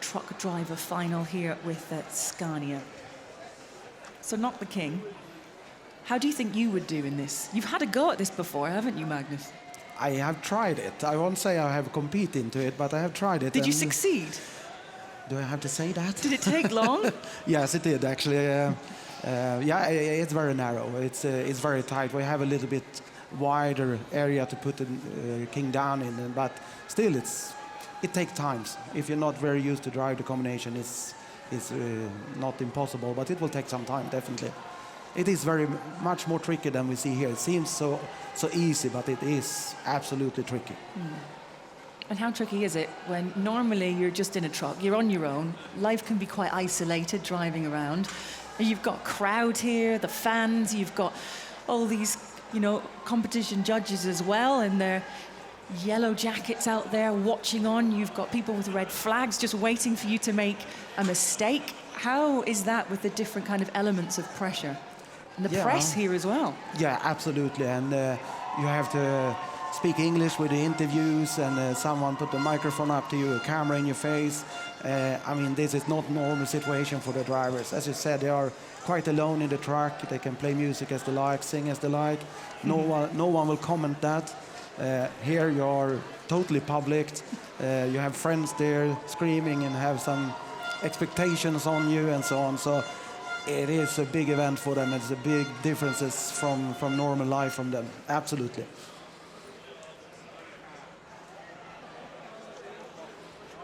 truck driver final here with Scania. So not the king. How do you think you would do in this? You've had a go at this before, haven't you, Magnus? I have tried it. I won't say I have competed into it, but I have tried it. Did you succeed? Do I have to say that? Did it take long? Yes, it did actually. Yeah, it's very narrow. It's very tight. We have a little bit wider area to put the king down in, but still, it takes time. If you're not very used to drive the combination, it's not impossible, but it will take some time, definitely. It is very much more tricky than we see here. It seems so easy, but it is absolutely tricky. And how tricky is it when normally you're just in a truck, you're on your own, life can be quite isolated driving around, and you've got a crowd here, the fans, you've got all these, competition judges as well, and their yellow jackets out there watching on, you've got people with red flags just waiting for you to make a mistake. How is that with the different kind of elements of pressure? And the press here as well. Yeah, absolutely, and you have to speak English with the interviews, and someone put the microphone up to you, a camera in your face. I mean, this is not a normal situation for the drivers. As you said, they are quite alone in the truck. They can play music as they like, sing as they like. No one will comment that. Here you are totally public. You have friends there screaming and have some expectations on you and so on. So it is a big event for them. It's a big differences from normal life from them. Absolutely.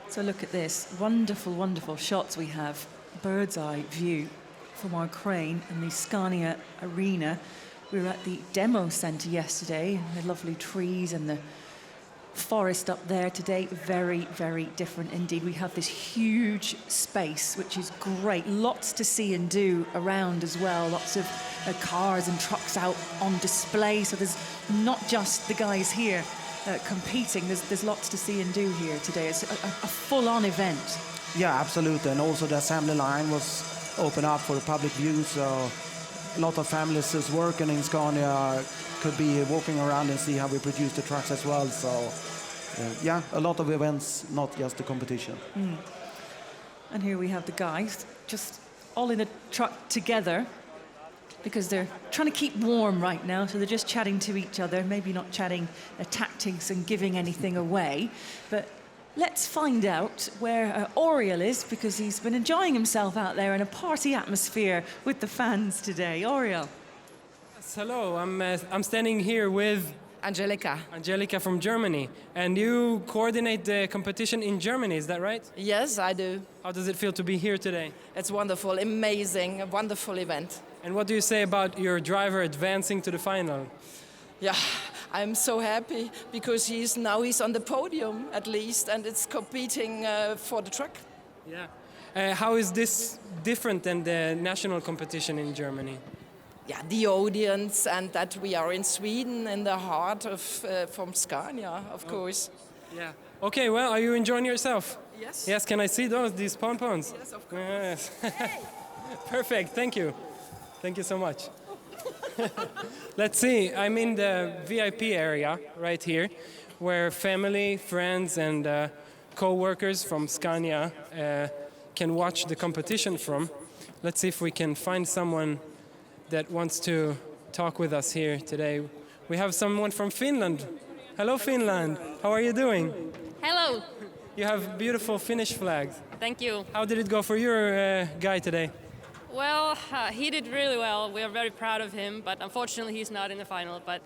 So look at this, wonderful, wonderful shots we have. Bird's eye view from our crane in the Scania arena. We were at the demo centre yesterday, the lovely trees and the forest up there. Today, very, very different indeed. We have this huge space, which is great. Lots to see and do around as well. Lots of cars and trucks out on display. So there's not just the guys here competing. There's lots to see and do here today. It's a full-on event. Yeah, absolutely. And also the assembly line was open up for public view, so a lot of families is working in Scania could be walking around and see how we produce the trucks as well. So yeah, a lot of events, not just the competition. And here we have the guys just all in a truck together, because they're trying to keep warm right now, so they're just chatting to each other, maybe not chatting tactics and giving anything away. But let's find out where Oriel is, because he's been enjoying himself out there in a party atmosphere with the fans today. Oriel. Yes, hello, I'm standing here with Angelica. Angelica from Germany. And you coordinate the competition in Germany, is that right? Yes, I do. How does it feel to be here today? It's wonderful, amazing, a wonderful event. And what do you say about your driver advancing to the final? Yeah, I'm so happy because he's on the podium at least, and it's competing for the truck. Yeah. How is this different than the national competition in Germany? Yeah, the audience, and that we are in Sweden, in the heart of from Scania, of course. Yeah. Okay, well, are you enjoying yourself? Yes. Yes, can I see these pompons? Yes, of course. Yes. Perfect, thank you. Thank you so much. Let's see, I'm in the VIP area right here, where family, friends, and co-workers from Scania can watch the competition from. Let's see if we can find someone that wants to talk with us here today. We have someone from Finland. Hello, Finland. How are you doing? Hello. You have beautiful Finnish flags. Thank you. How did it go for your guy today? Well, he did really well. We are very proud of him, but unfortunately he's not in the final. But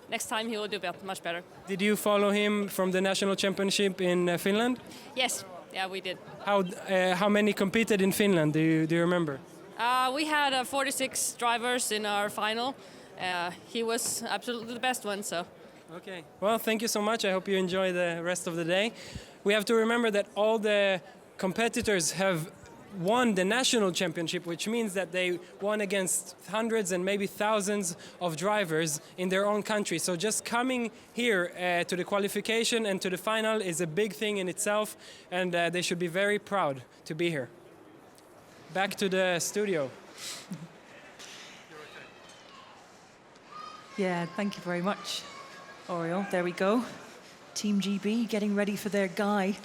next time he will do much better. Did you follow him from the national championship in Finland? Yes, yeah, we did. How many competed in Finland? Do you remember? We had 46 drivers in our final. He was absolutely the best one, so. Okay. Well, thank you so much. I hope you enjoy the rest of the day. We have to remember that all the competitors have won the national championship, which means that they won against hundreds and maybe thousands of drivers in their own country. So just coming here to the qualification and to the final is a big thing in itself, and they should be very proud to be here. Back to the studio. Yeah, thank you very much, Oriol. There we go. Team GB getting ready for their guy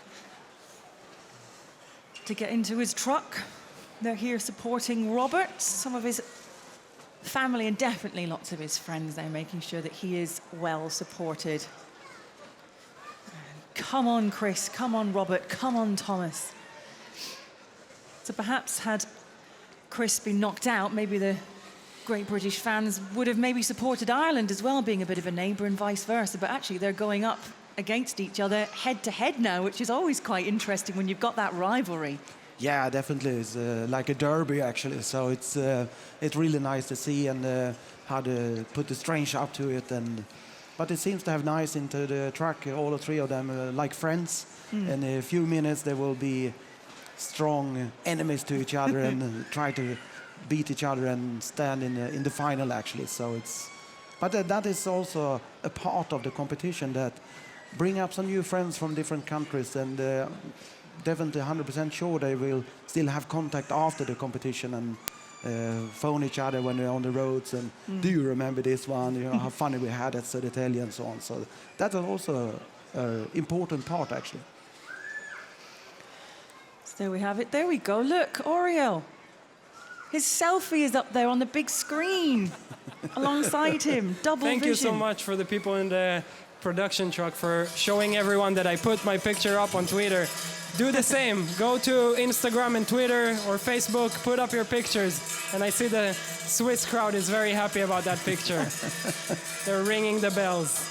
to get into his truck. They're here supporting Robert, some of his family and definitely lots of his friends. They're making sure that he is well supported. Come on, Chris. Come on, Robert. Come on, Thomas. So perhaps had Chris been knocked out, maybe the Great British fans would have maybe supported Ireland as well, being a bit of a neighbour and vice versa. But actually they're going up against each other head to head now, which is always quite interesting when you've got that rivalry. Yeah, definitely. It's like a derby, actually. So it's really nice to see and how to put the strange up to it. But it seems to have nice into the track, all the three of them, like friends. In a few minutes, they will be strong enemies to each other and try to beat each other and stand in the final, actually. So it's, but that is also a part of the competition, that bring up some new friends from different countries, and definitely 100% sure they will still have contact after the competition and phone each other when they're on the roads and do you remember this one, you know, how funny we had at Södertälje and so on. So that is also an important part, actually. So there we have it. There we go. Look, Oriol. His selfie is up there on the big screen alongside him. Double Thank vision. you so much for the people in the production truck for showing everyone that I put my picture up on Twitter. Do the same. Go to Instagram and Twitter or Facebook, put up your pictures. And I see the Swiss crowd is very happy about that picture. They're ringing the bells.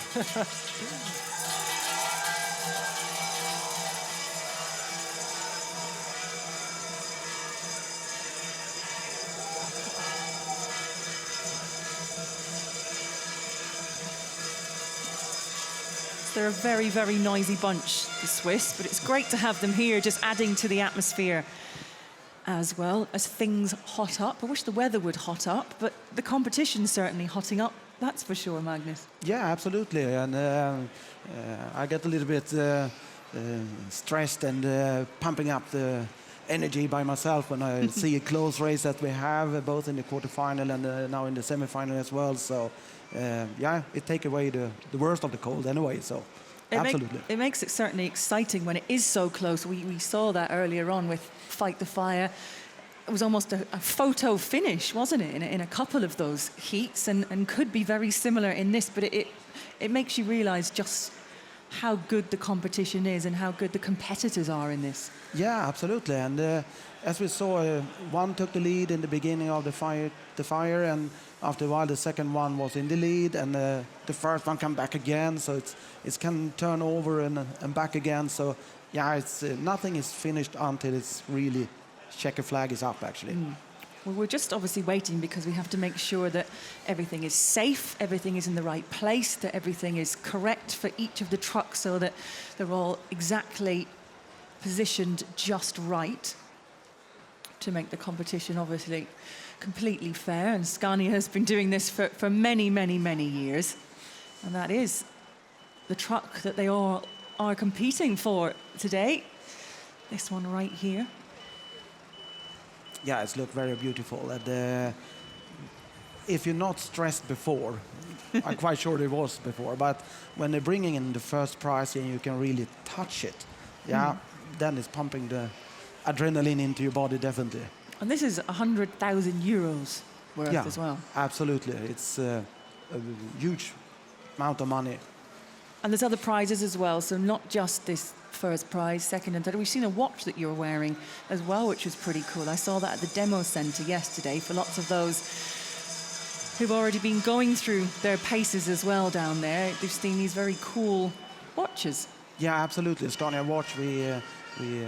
They're a very, very noisy bunch, the Swiss, but it's great to have them here, just adding to the atmosphere as well as things hot up. I wish the weather would hot up, but the competition's certainly hotting up, that's for sure, Magnus. Yeah, absolutely. And I get a little bit stressed and pumping up the energy by myself when I see a close race that we have, both in the quarterfinal and now in the semifinal as well. So, yeah, it takes away the worst of the cold anyway. So, absolutely. It makes it certainly exciting when it is so close. We saw that earlier on with Fight the Fire. It was almost a photo finish, wasn't it, in a couple of those heats, and could be very similar in this. But it makes you realise just how good the competition is and how good the competitors are in this. Yeah, absolutely. And as we saw, one took the lead in the beginning of the fire, and after a while the second one was in the lead, and the first one come back again. So it can turn over and back again. So yeah, it's nothing is finished until it's really checker flag is up, actually. Well, we're just obviously waiting because we have to make sure that everything is safe, everything is in the right place, that everything is correct for each of the trucks so that they're all exactly positioned just right to make the competition obviously completely fair. And Scania has been doing this for many, many, many years. And that is the truck that they all are competing for today. This one right here. Yeah, it's looked very beautiful. And if you're not stressed before, I'm quite sure it was before, but when they're bringing in the first prize and you can really touch it, yeah, then it's pumping the adrenaline into your body, definitely. And this is 100,000 euros worth as well. Absolutely. It's a huge amount of money. And there's other prizes as well, so not just this first prize, second and third. We've seen a watch that you're wearing as well, which was pretty cool. I saw that at the demo centre yesterday for lots of those who've already been going through their paces as well down there. They've seen these very cool watches. Yeah, absolutely. Scania watch. We We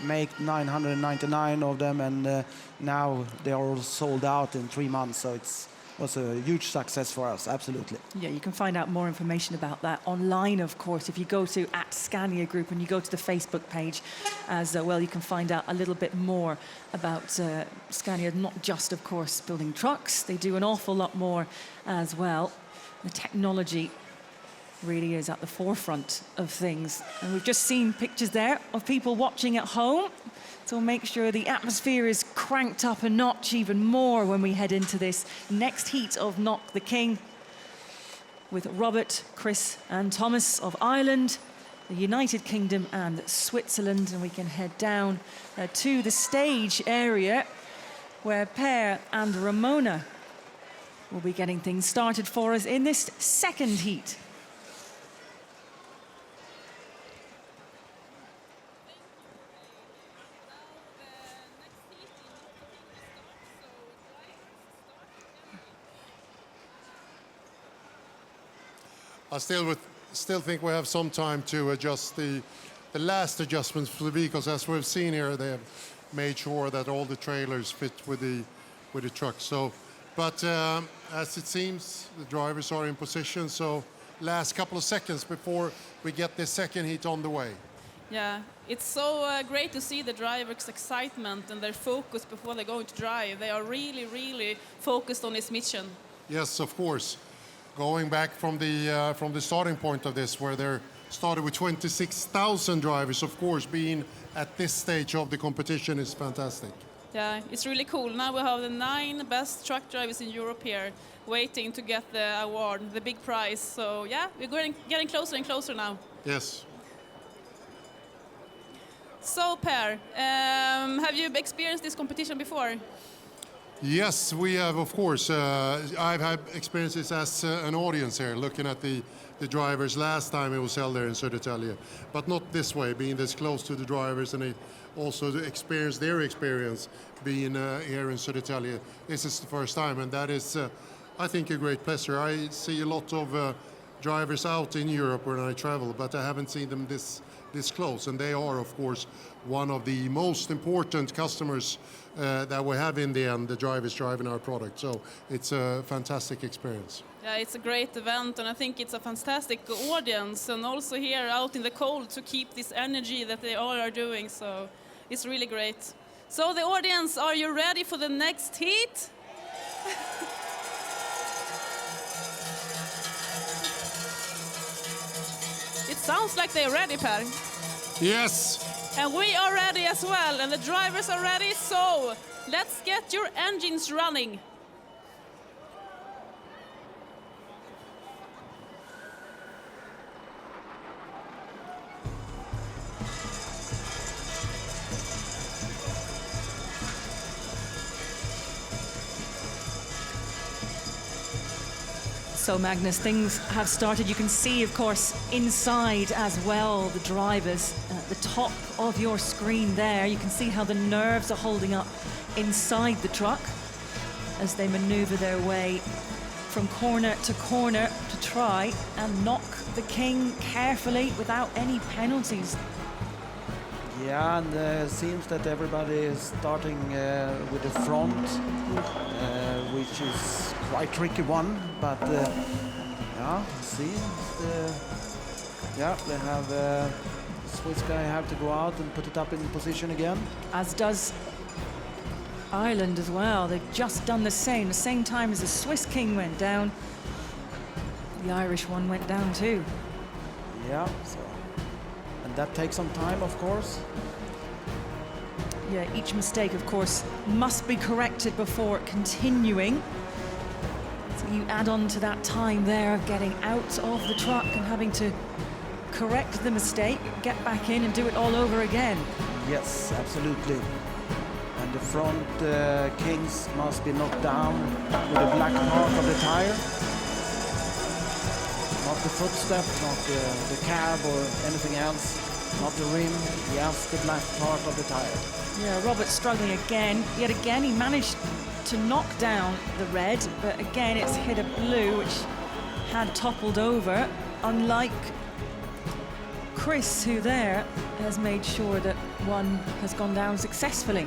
make 999 of them, and now they are all sold out in 3 months. So it was a huge success for us, absolutely. Yeah, you can find out more information about that online, of course. If you go to @Scania Group and you go to the Facebook page as well, you can find out a little bit more about Scania, not just, of course, building trucks. They do an awful lot more as well. The technology really is at the forefront of things. And we've just seen pictures there of people watching at home. So make sure the atmosphere is cranked up a notch even more when we head into this next heat of Knock the King with Robert, Chris and Thomas of Ireland, the United Kingdom and Switzerland. And we can head down to the stage area where Per and Ramona will be getting things started for us in this second heat. I still think we have some time to adjust the last adjustments for the vehicles. As we've seen here, they have made sure that all the trailers fit with the truck. So, but as it seems, the drivers are in position. So, last couple of seconds before we get the second heat on the way. Yeah, it's so great to see the drivers' excitement and their focus before they're going to drive. They are really, really focused on this mission. Yes, of course. Going back from the starting point of this, where they started with 26,000 drivers, of course, being at this stage of the competition is fantastic. Yeah, it's really cool. Now we have the 9 best truck drivers in Europe here, waiting to get the award, the big prize. So yeah, we're getting closer and closer now. Yes. So Per, have you experienced this competition before? Yes, we have, of course. I've had experiences as an audience here, looking at the drivers last time it was held there in Södertälje, but not this way, being this close to the drivers, and also to experience their experience being here in Södertälje. This is the first time, and that is, I think, a great pleasure. I see a lot of drivers out in Europe when I travel, but I haven't seen them this close, and they are, of course, one of the most important customers that we have in the end, the drivers driving our product. So it's a fantastic experience. Yeah, it's a great event, and I think it's a fantastic audience, and also here out in the cold to keep this energy that they all are doing. So it's really great. So the audience, are you ready for the next heat? It sounds like they're ready, Per. Yes. And we are ready as well, and the drivers are ready, so let's get your engines running. So Magnus, things have started. You can see, of course, inside as well, the drivers at the top of your screen there. You can see how the nerves are holding up inside the truck as they maneuver their way from corner to corner to try and knock the king carefully without any penalties. Yeah, and it seems that everybody is starting with the front, which is quite tricky one, but yeah, see, yeah, they have the Swiss guy have to go out and put it up in position again. As does Ireland as well. They've just done the same time as the Swiss king went down. The Irish one went down too. Yeah, so, and that takes some time, of course. Yeah, each mistake, of course, must be corrected before continuing. So you add on to that time there of getting out of the truck and having to correct the mistake, get back in and do it all over again. Yes, absolutely. And the front kings must be knocked down with the black part of the tire. Not the footstep, not the cab or anything else. Not the rim, yes, the black part of the tire. Yeah, Robert's struggling again. Yet again, he managed to knock down the red, but again, it's hit a blue, which had toppled over. Unlike Chris, who there has made sure that one has gone down successfully.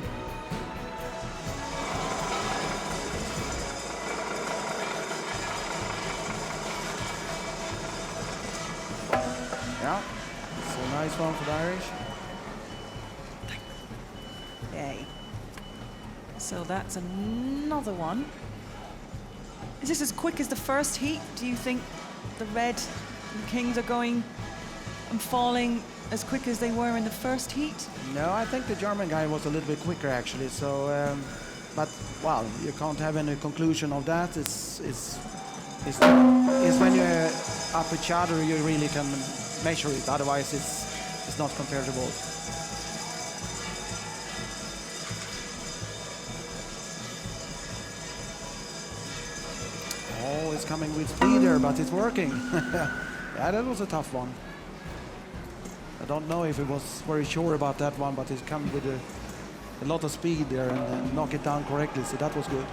Yeah, it's a nice one for the Irish. Yay. So that's another one. Is this as quick as the first heat? Do you think the Red and Kings are going and falling as quick as they were in the first heat? No, I think the German guy was a little bit quicker actually. So, but well, you can't have any conclusion of that. It's when you're up each other you really can measure it. Otherwise, it's not comparable. Oh, it's coming with speed there, but it's working. Yeah, that was a tough one. I don't know if he was very sure about that one, but it's come with a lot of speed there and knock it down correctly, so that was good.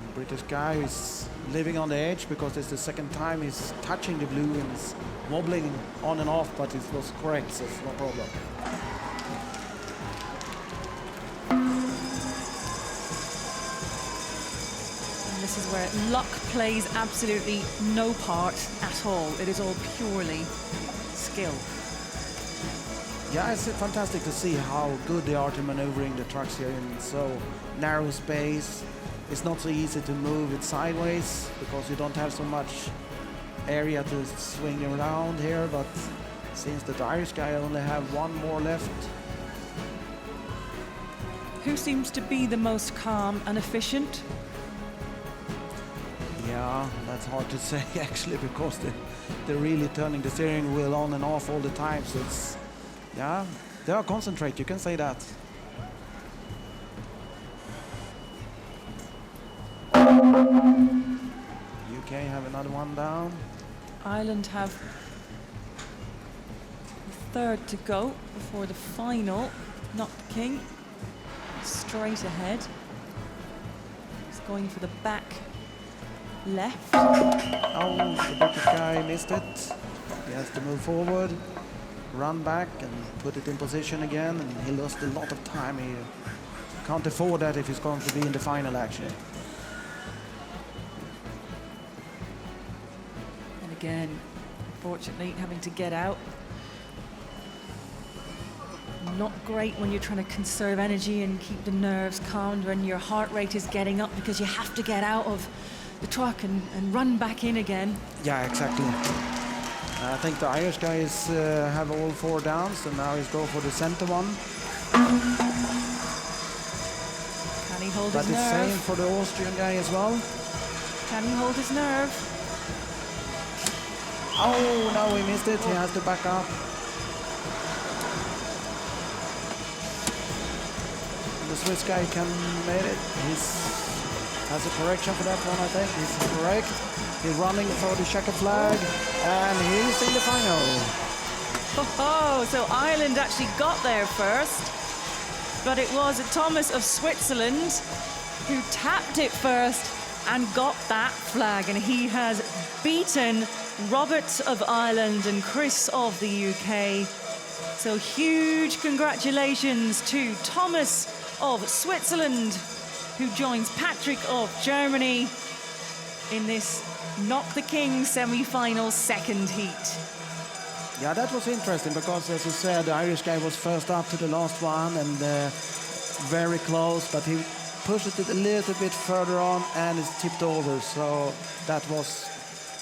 The British guy is living on the edge because it's the second time he's touching the blue and is wobbling on and off, but it was correct, so it's no problem. This is where luck plays absolutely no part at all. It is all purely skill. Yeah, it's fantastic to see how good they are to maneuvering the trucks here in so narrow space. It's not so easy to move it sideways because you don't have so much area to swing around here, but since the Irish guy only have one more left. Who seems to be the most calm and efficient? Yeah, that's hard to say actually because they're really turning the steering wheel on and off all the time. So it's, yeah, they are concentrate, you can say that. UK have another one down. Ireland have the third to go before the final. Not the King. Straight ahead. He's going for the back left. Oh, the British guy missed it. He has to move forward, run back and put it in position again, and he lost a lot of time. He can't afford that if he's going to be in the final actually. And again, unfortunately, having to get out. Not great when you're trying to conserve energy and keep the nerves calm when your heart rate is getting up because you have to get out of the truck and run back in again. Yeah, exactly. I think the Irish guys have all four down, so now he's going for the center one. Can he hold But his it's nerve? same for the Austrian guy as well. Can he hold his nerve? Oh, no, he missed it. He has to back up. The Swiss guy can make it. Has a correction for that one, I think. He's correct. He's running for the checkered flag, and he's in the final. Oh, so Ireland actually got there first, but it was Thomas of Switzerland who tapped it first and got that flag, and he has beaten Robert of Ireland and Chris of the UK. So huge congratulations to Thomas of Switzerland, who joins Patrick of Germany in this Knock the King semi-final second heat. Yeah, that was interesting because, as you said, the Irish guy was first up to the last one and very close, but he pushed it a little bit further on and it's tipped over. So that was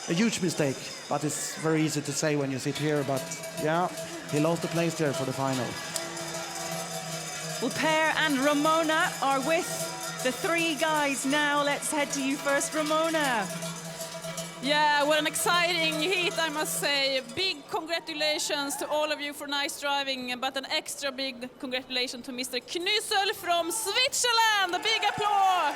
a huge mistake, but it's very easy to say when you sit here. But yeah, he lost the place there for the final. Well, Per and Ramona are with the three guys now. Let's head to you first, Ramona. Yeah, what an exciting heat, I must say. Big congratulations to all of you for nice driving, but an extra big congratulations to Mr. Knüssel from Switzerland. A big applause.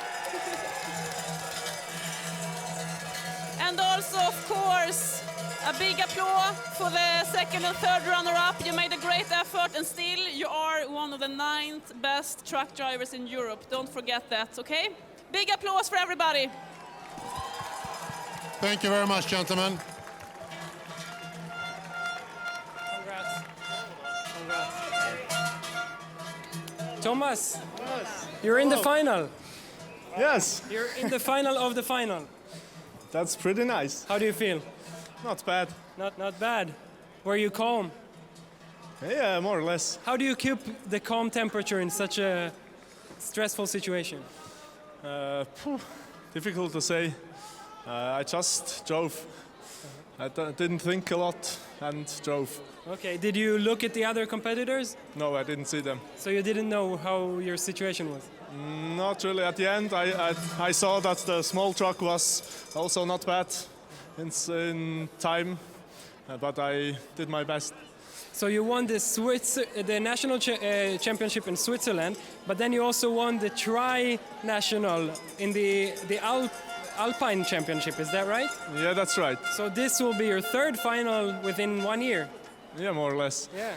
And also, of course, a big applause for the second and third runner-up. You made a great effort, and still you are one of the 9th best truck drivers in Europe. Don't forget that, okay? Big applause for everybody. Thank you very much, gentlemen. Thomas, you're in the final. Yes. You're in the final of the final. That's pretty nice. How do you feel? Not bad. Not bad. Were you calm? Yeah, more or less. How do you keep the calm temperature in such a stressful situation? Difficult to say. I just drove. I didn't think a lot and drove. Okay, did you look at the other competitors? No, I didn't see them. So you didn't know how your situation was? Not really. At the end, I saw that the small truck was also not bad in time, but I did my best. So you won the national championship in Switzerland, but then you also won the tri-national in the Alpine Championship, is that right? Yeah, that's right. So this will be your third final within 1 year? Yeah, more or less. Yeah.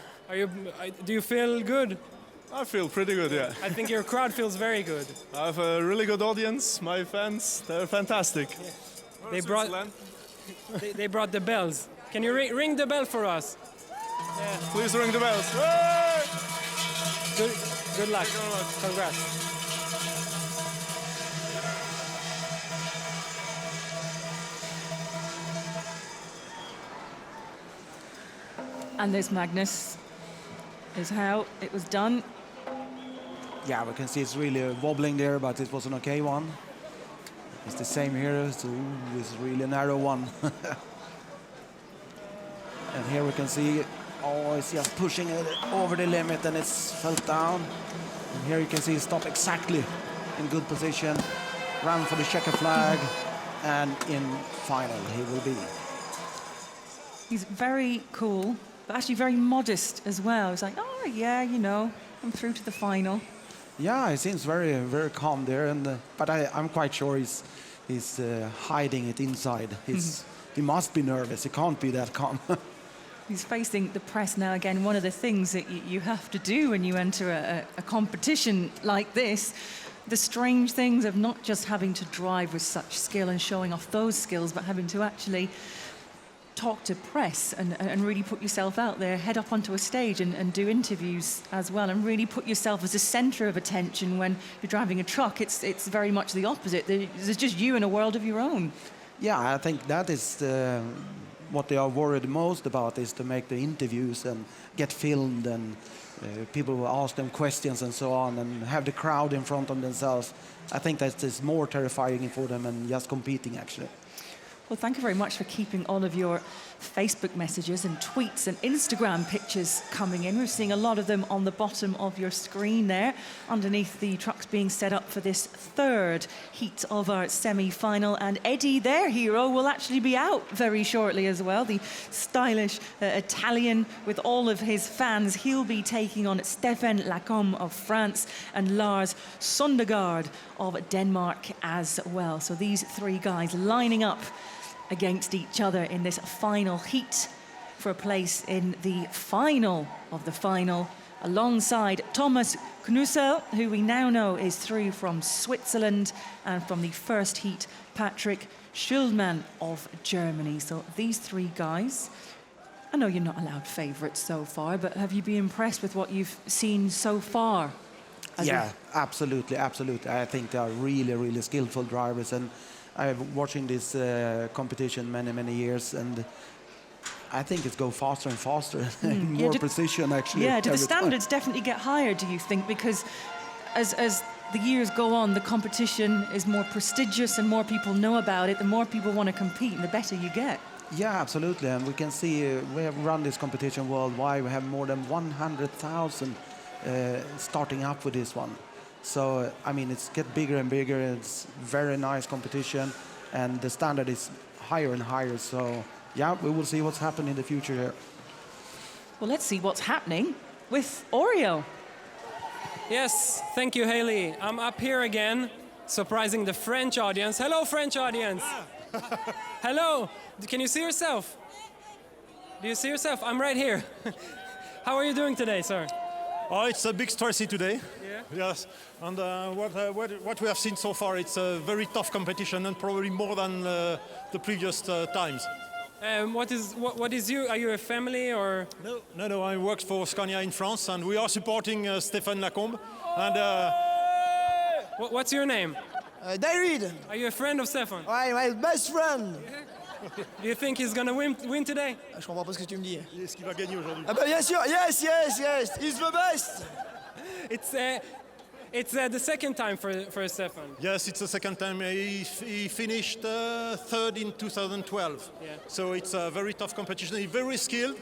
Do you feel good? I feel pretty good, yeah. I think your crowd feels very good. I have a really good audience. My fans, they're fantastic. Yeah. They brought the bells. Can you ring the bell for us? Yeah. Please ring the bells. Good luck. Congrats. And this, Magnus, is how it was done. Yeah, we can see it's really wobbling there, but it was an okay one. It's the same here, so it's really a narrow one. And here we can see, oh, it's just pushing it over the limit and it's fell down. And here you can see stop exactly in good position, ran for the checker flag, and in final he will be. He's very cool, but actually very modest as well. He's like, oh yeah, you know, I'm through to the final. Yeah, he seems very, very calm there, and but I'm quite sure he's hiding it inside. He must be nervous. He can't be that calm. He's facing the press now again. One of the things that you have to do when you enter a competition like this, the strange things of not just having to drive with such skill and showing off those skills, but having to actually talk to press and really put yourself out there, head up onto a stage and do interviews as well, and really put yourself as a center of attention. When you're driving a truck, it's very much the opposite. There's just you in a world of your own. Yeah, I think that is what they are worried most about, is to make the interviews and get filmed, and people will ask them questions and so on, and have the crowd in front of themselves. I think that is more terrifying for them than just competing, actually. Well, thank you very much for keeping all of your Facebook messages and tweets and Instagram pictures coming in. We're seeing a lot of them on the bottom of your screen there, underneath the trucks being set up for this third heat of our semi-final. And Eddie, their hero, will actually be out very shortly as well. The stylish Italian with all of his fans. He'll be taking on Stéphane Lacombe of France and Lars Søndergaard of Denmark as well. So these three guys lining up against each other in this final heat for a place in the final of the final, alongside Thomas Knussel, who we now know is through from Switzerland, and from the first heat, Patrick Schildmann of Germany. So these three guys, I know you're not allowed favourites so far, but have you been impressed with what you've seen so far? Yeah, absolutely, absolutely. I think they are really, really skillful drivers, and I've been watching this competition many years, and I think it's go faster and faster, more precision actually. Yeah, do the standards definitely get higher, do you think? Because as the years go on, the competition is more prestigious and more people know about it, the more people want to compete and the better you get. Yeah, absolutely, and we can see we have run this competition worldwide. We have more than 100,000 starting up with this one. So, I mean, it's get bigger and bigger. It's very nice competition, and the standard is higher and higher. So, yeah, we will see what's happening in the future here. Well, let's see what's happening with Oreo. Yes, thank you, Haley. I'm up here again, surprising the French audience. Hello, French audience. Hello. Can you see yourself? Do you see yourself? I'm right here. How are you doing today, sir? Oh, it's a big stressy today. Yeah. Yes, and what we have seen so far, it's a very tough competition, and probably more than the previous times. What is you? Are you a family or? No. I work for Scania in France, and we are supporting Stéphane Lacombe, And What's your name? David. Are you a friend of Stefan? I'm my best friend. Do you think he's gonna win today? Je comprends pas ce que tu me dis. est-ce qu'il va gagner aujourd'hui? Ah bah bien sûr, yes, yes, yes. He's the best. It's the second time for Stefan. Yes, it's the second time. He finished third in 2012. Yeah. So it's a very tough competition. He's very skilled,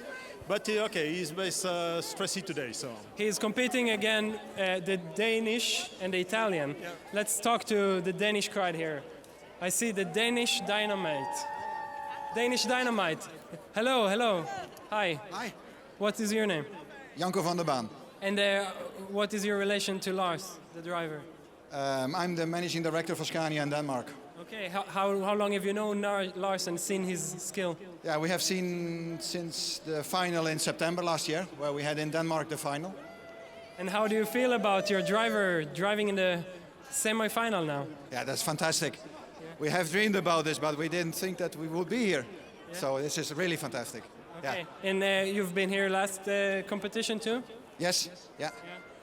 but he's stressy today. So He's competing again the Danish and the Italian. Yeah. Let's talk to the Danish crowd here. I see the Danish Dynamite. Danish Dynamite. Hello, hello. Hi. Hi. What is your name? Janko van der Baan. And what is your relation to Lars, the driver? I'm the managing director for Scania in Denmark. Okay, how long have you known Lars and seen his skill? Yeah, we have seen since the final in September last year, where we had in Denmark the final. And how do you feel about your driver driving in the semi-final now? Yeah, that's fantastic. We have dreamed about this, but we didn't think that we would be here. Yeah. So this is really fantastic. Okay. Yeah. And you've been here last competition too? Yes. Yeah.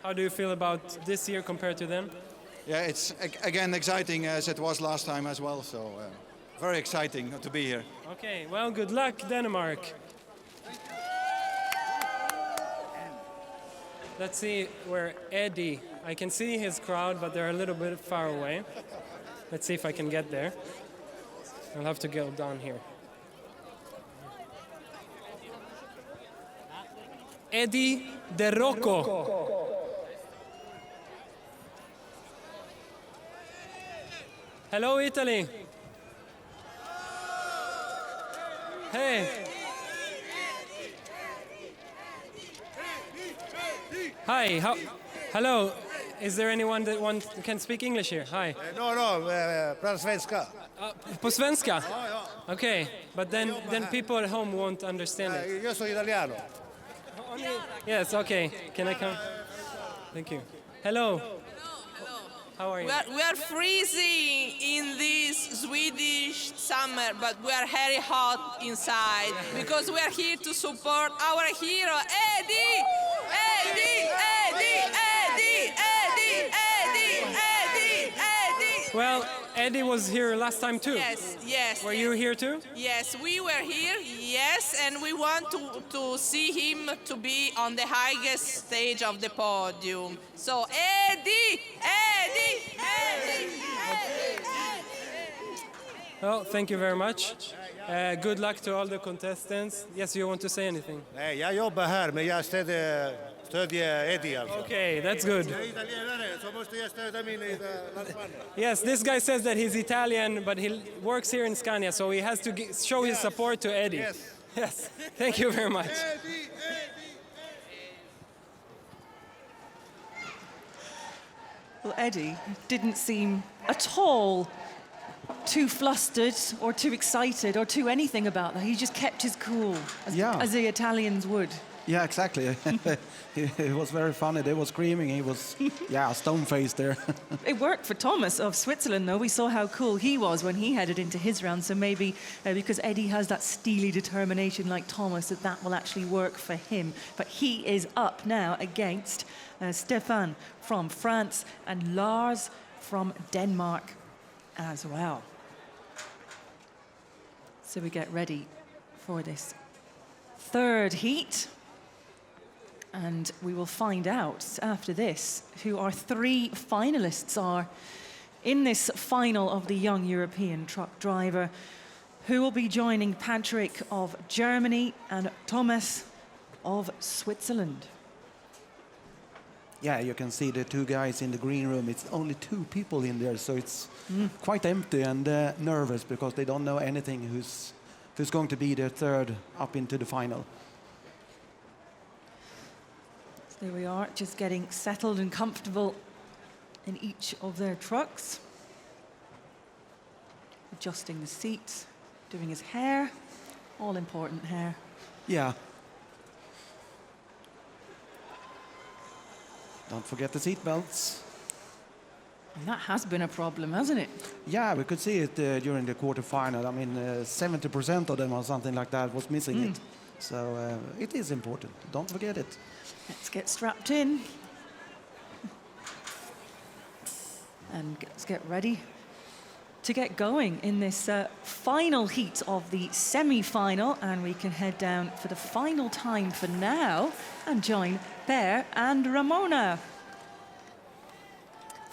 How do you feel about this year compared to them? Yeah, it's again exciting as it was last time as well. So very exciting to be here. Okay, well, good luck, Denmark. Let's see where Eddie, I can see his crowd, but they're a little bit far away. Let's see if I can get there. I'll have to go down here. Eddie De Rocco. Hello, Italy. Hey. Hi. Hello. Is there anyone that can speak English here? Hi. No, per svenska. Po svenska? Okay, but then people at home won't understand it. Io sono italiano. Yes, okay. Can I come? Thank you. Hello. How are you? We are freezing in this Swedish summer, but we are very hot inside because we are here to support our hero, Eddie! Eddie! Eddie! Eddie! Eddie! Eddie! Eddie! Eddie! Well, Eddie was here last time too. Yes. Were you here too? Yes, we were here, yes, and we want to see him to be on the highest stage of the podium. So, Eddie! Eddie! Eddie! Eddie! Well, thank you very much. Good luck to all the contestants. Yes, you want to say anything? Nej, jag jobbar här, men jag stödjer Eddie alltså. Okay, that's good. Jag är italienare, så måste jag stödja min landsman. Yes, this guy says that he's Italian, but he works here in Scania, so he has to show his support to Eddie. Yes. Yes, thank you very much. Well, Eddie didn't seem at all too flustered or too excited or too anything about that. He just kept his cool, as the Italians would. Yeah, exactly. It was very funny. They were screaming. He was, stone-faced there. It worked for Thomas of Switzerland, though. We saw how cool he was when he headed into his round. So maybe because Eddie has that steely determination like Thomas, that will actually work for him. But he is up now against Stefan from France and Lars from Denmark as well. So we get ready for this third heat. And we will find out after this who our three finalists are in this final of the Young European Truck Driver, who will be joining Patrick of Germany and Thomas of Switzerland. Yeah, you can see the two guys in the green room. It's only two people in there, so it's quite empty and nervous because they don't know anything who's going to be their third up into the final. There we are, just getting settled and comfortable in each of their trucks. Adjusting the seats, doing his hair, all important hair. Yeah. Don't forget the seat belts. And that has been a problem, hasn't it? Yeah, we could see it during the quarterfinal. I mean, 70% of them or something like that was missing it. So it is important. Don't forget it. Let's get strapped in. And let's get ready to get going in this final heat of the semi-final, and we can head down for the final time for now and join Per and Ramona.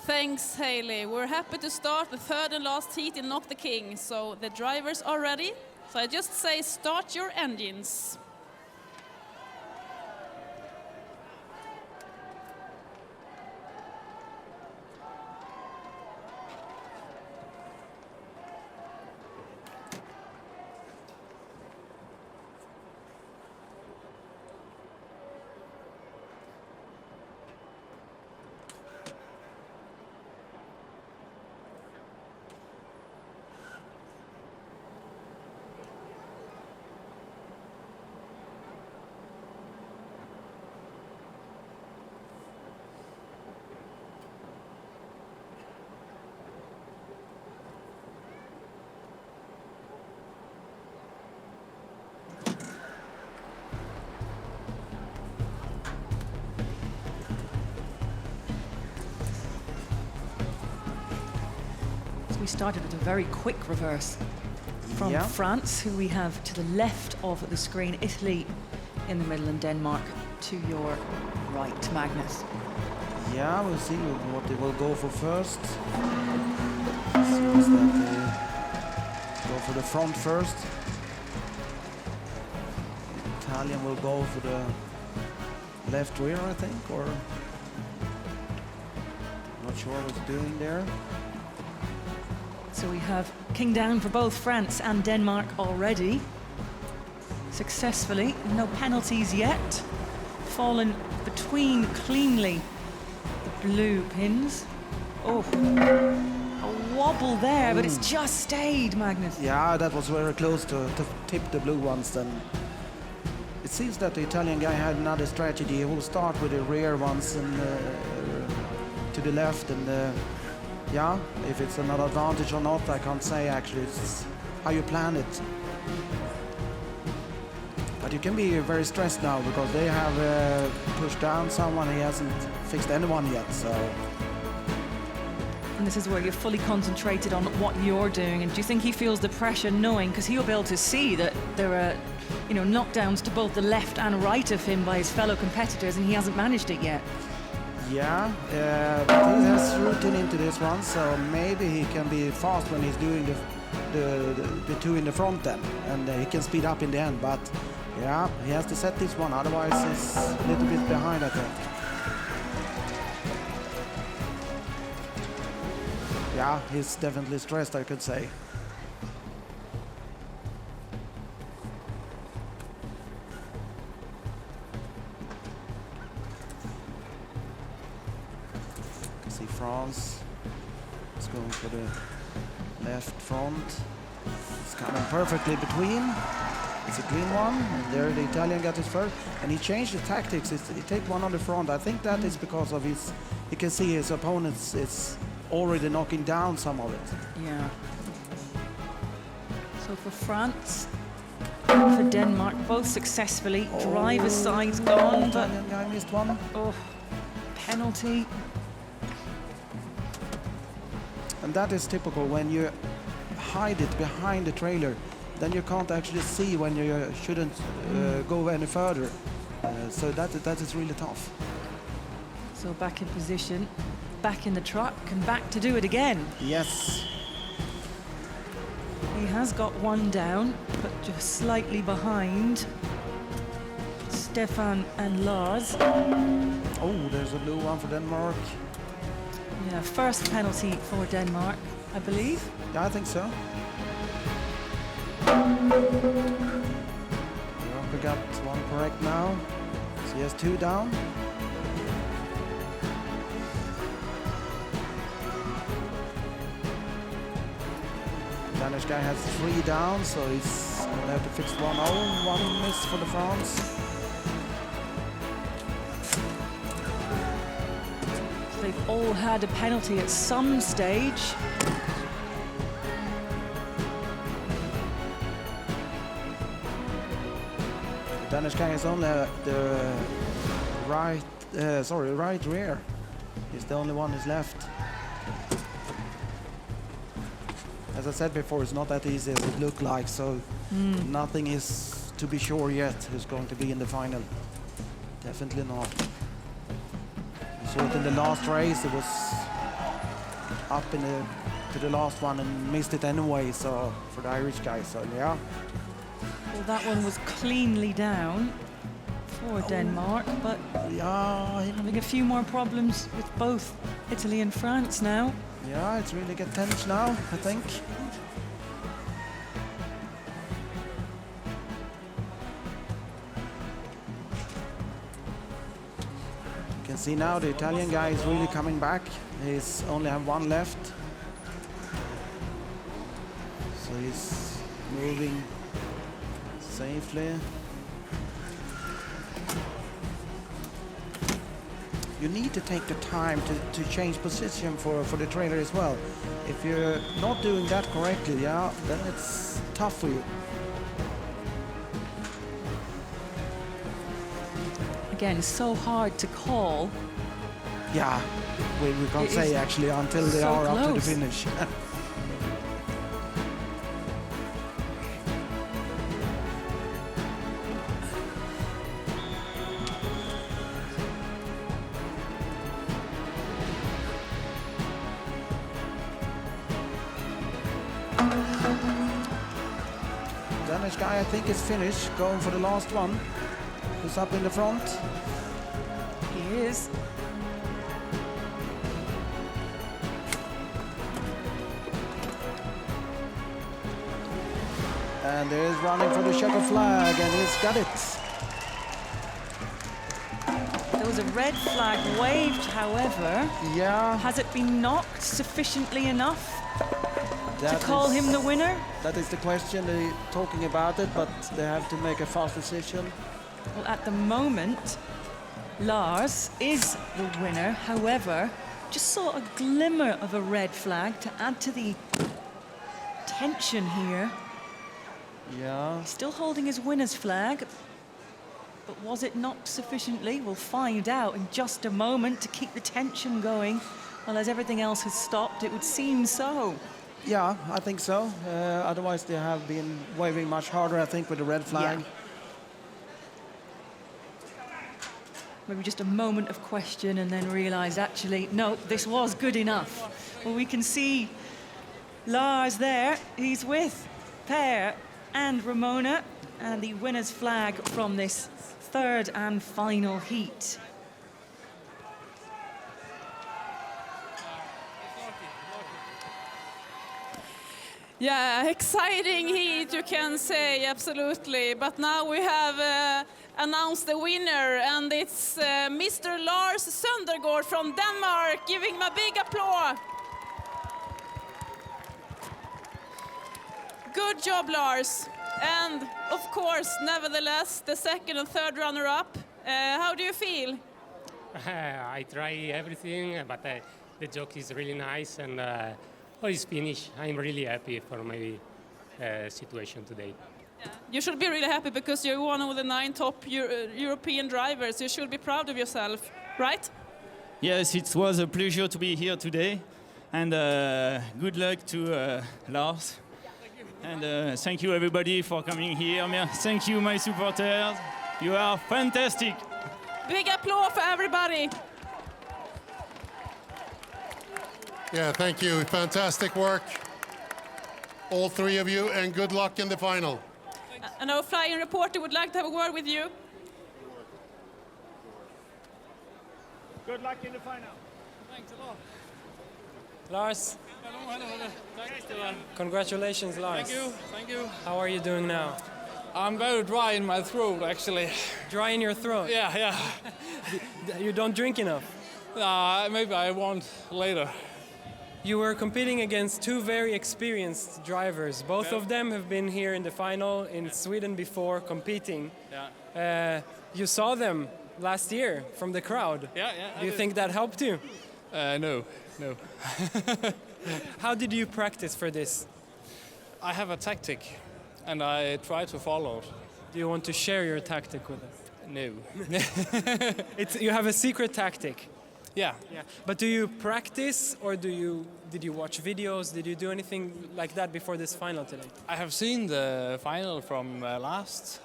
Thanks, Hayley. We're happy to start the third and last heat in Knock the King. So the drivers are ready. So I just say start your engines. We started with a very quick reverse from France, who we have to the left of the screen, Italy in the middle, and Denmark to your right, Magnus. Yeah, we'll see what they will go for first. Seems that they go for the front first. The Italian will go for the left rear, I think, or not sure what he's doing there. So we have King down for both France and Denmark already. Successfully, no penalties yet. Fallen between cleanly the blue pins. Oh, a wobble there, but it's just stayed, Magnus. Yeah, that was very close to tip the blue ones then. It seems that the Italian guy had another strategy. He will start with the rear ones and to the left, and yeah, if it's another advantage or not, I can't say actually. It's how you plan it. But you can be very stressed now because they have pushed down someone. He hasn't fixed anyone yet, so. And this is where you're fully concentrated on what you're doing. And do you think he feels the pressure knowing, because he'll be able to see that there are, you know, knockdowns to both the left and right of him by his fellow competitors, and he hasn't managed it yet? Yeah, but he has routine into this one, so maybe he can be fast when he's doing the two in the front then, and he can speed up in the end. But yeah, he has to set this one, otherwise he's a little bit behind, I think. Yeah, he's definitely stressed, I could say. France is going for the left front. It's coming perfectly between. It's a clean one. And there the Italian got his first. And he changed the tactics. He take one on the front. I think that is because of his, he can see his opponents is already knocking down some of it. Yeah. So for France and for Denmark, both successfully. Driver's side's gone, but Italian guy missed one. Oh, penalty. And that is typical when you hide it behind the trailer, then you can't actually see when you shouldn't go any further. So that is really tough. So back in position, back in the truck, and back to do it again. Yes. He has got one down, but just slightly behind Stefan and Lars. Oh, there's a blue one for Denmark. Yeah, first penalty for Denmark, I believe. Yeah, I think so. We got one correct now. So he has two down. The Danish guy has three down, so he's going to have to fix one. Oh, one miss for the France. They've all had a penalty at some stage. The Danish guy is only the right rear. He's the only one who's left. as I said before, it's not that easy as it looked like. So nothing is to be sure yet who's going to be in the final. Definitely not. You saw it in the last race. It was up to the last one and missed it anyway. So for the Irish guys, so yeah. Well, that one was cleanly down for Denmark, but having a few more problems with both Italy and France now. Yeah, it's really get tense now, I think. You can see now the Italian guy is really coming back. He's only have one left. So he's moving safely. You need to take the time to change position for the trailer as well. If you're not doing that correctly, then it's tough for you. Again, so hard to call. Yeah, we can't say actually until they are up to the finish. Danish guy, I think, is finished, going for the last one. Who's up in the front? He is. And there is running for the checker flag, and he's got it. There was a red flag waved, however. Yeah. Has it been knocked sufficiently enough That to call him the winner? That is the question. They're talking about it, but they have to make a fast decision. Well, at the moment, Lars is the winner. However, just saw a glimmer of a red flag to add to the tension here. Yeah. Still holding his winner's flag. But was it knocked sufficiently? We'll find out in just a moment to keep the tension going. Well, as everything else has stopped, it would seem so. Yeah, I think so. Otherwise, they have been waving much harder, I think, with the red flag. Yeah. Maybe just a moment of question and then realize, actually, no, this was good enough. Well, we can see Lars there. He's with Per and Ramona, and the winner's flag from this third and final heat. Yeah, exciting heat, you can say, absolutely. But now we have announced the winner, and it's Mr. Lars Søndergaard from Denmark. Giving him a big applause. Good job, Lars. And, of course, nevertheless, the second and third runner-up. How do you feel? I try everything, but the joke is really nice, and it's finished. I'm really happy for my situation today. Yeah. You should be really happy because you're one of the 9 top European drivers. You should be proud of yourself, right? Yes, it was a pleasure to be here today, and good luck to Lars. And thank you everybody for coming here. Thank you, my supporters. You are fantastic. Big applause for everybody. Yeah, thank you. Fantastic work, all 3 of you, and good luck in the final. And our flying reporter would like to have a word with you. Good luck in the final. Thanks a lot. Lars. Congratulations, Lars. Thank you. How are you doing now? I'm very dry in my throat, actually. Dry in your throat? Yeah. You don't drink enough? Maybe I won't later. You were competing against 2 very experienced drivers. Both of them have been here in the final in Sweden before competing. Yeah. You saw them last year from the crowd. Yeah. Do you think that helped you? No. How did you practice for this? I have a tactic, and I try to follow it. Do you want to share your tactic with us? No. You have a secret tactic. Yeah. But do you practice, or did you watch videos? Did you do anything like that before this final today? I have seen the final from last,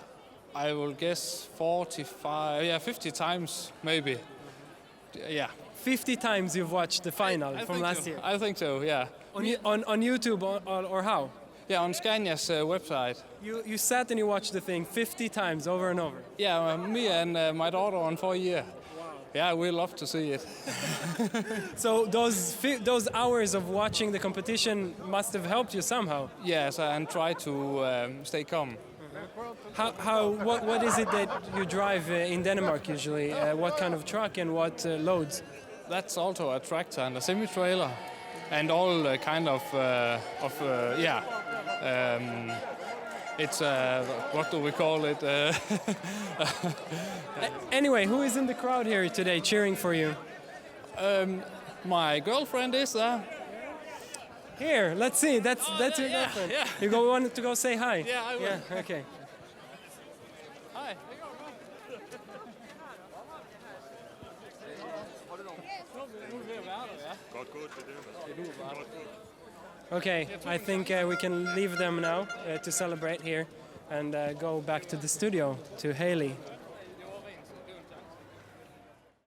I will guess 50 times maybe. Yeah. 50 times you've watched the final from last year? I think so, yeah. On YouTube or how? Yeah, on Scania's website. You sat and you watched the thing 50 times over and over? Yeah, me and my daughter on 4 years. Wow. Yeah, we love to see it. So those hours of watching the competition must have helped you somehow? Yes, and try to stay calm. What is it that you drive in Denmark usually? What kind of truck and what loads? That's also a tractor and a semi-trailer, and all kind of it's what do we call it? Anyway, who is in the crowd here today cheering for you? My girlfriend is there. Here, let's see. That's your girlfriend. Yeah. You want to go say hi? Yeah, I will. Yeah, okay. Hi. Okay, I think we can leave them now to celebrate here and go back to the studio to Haley.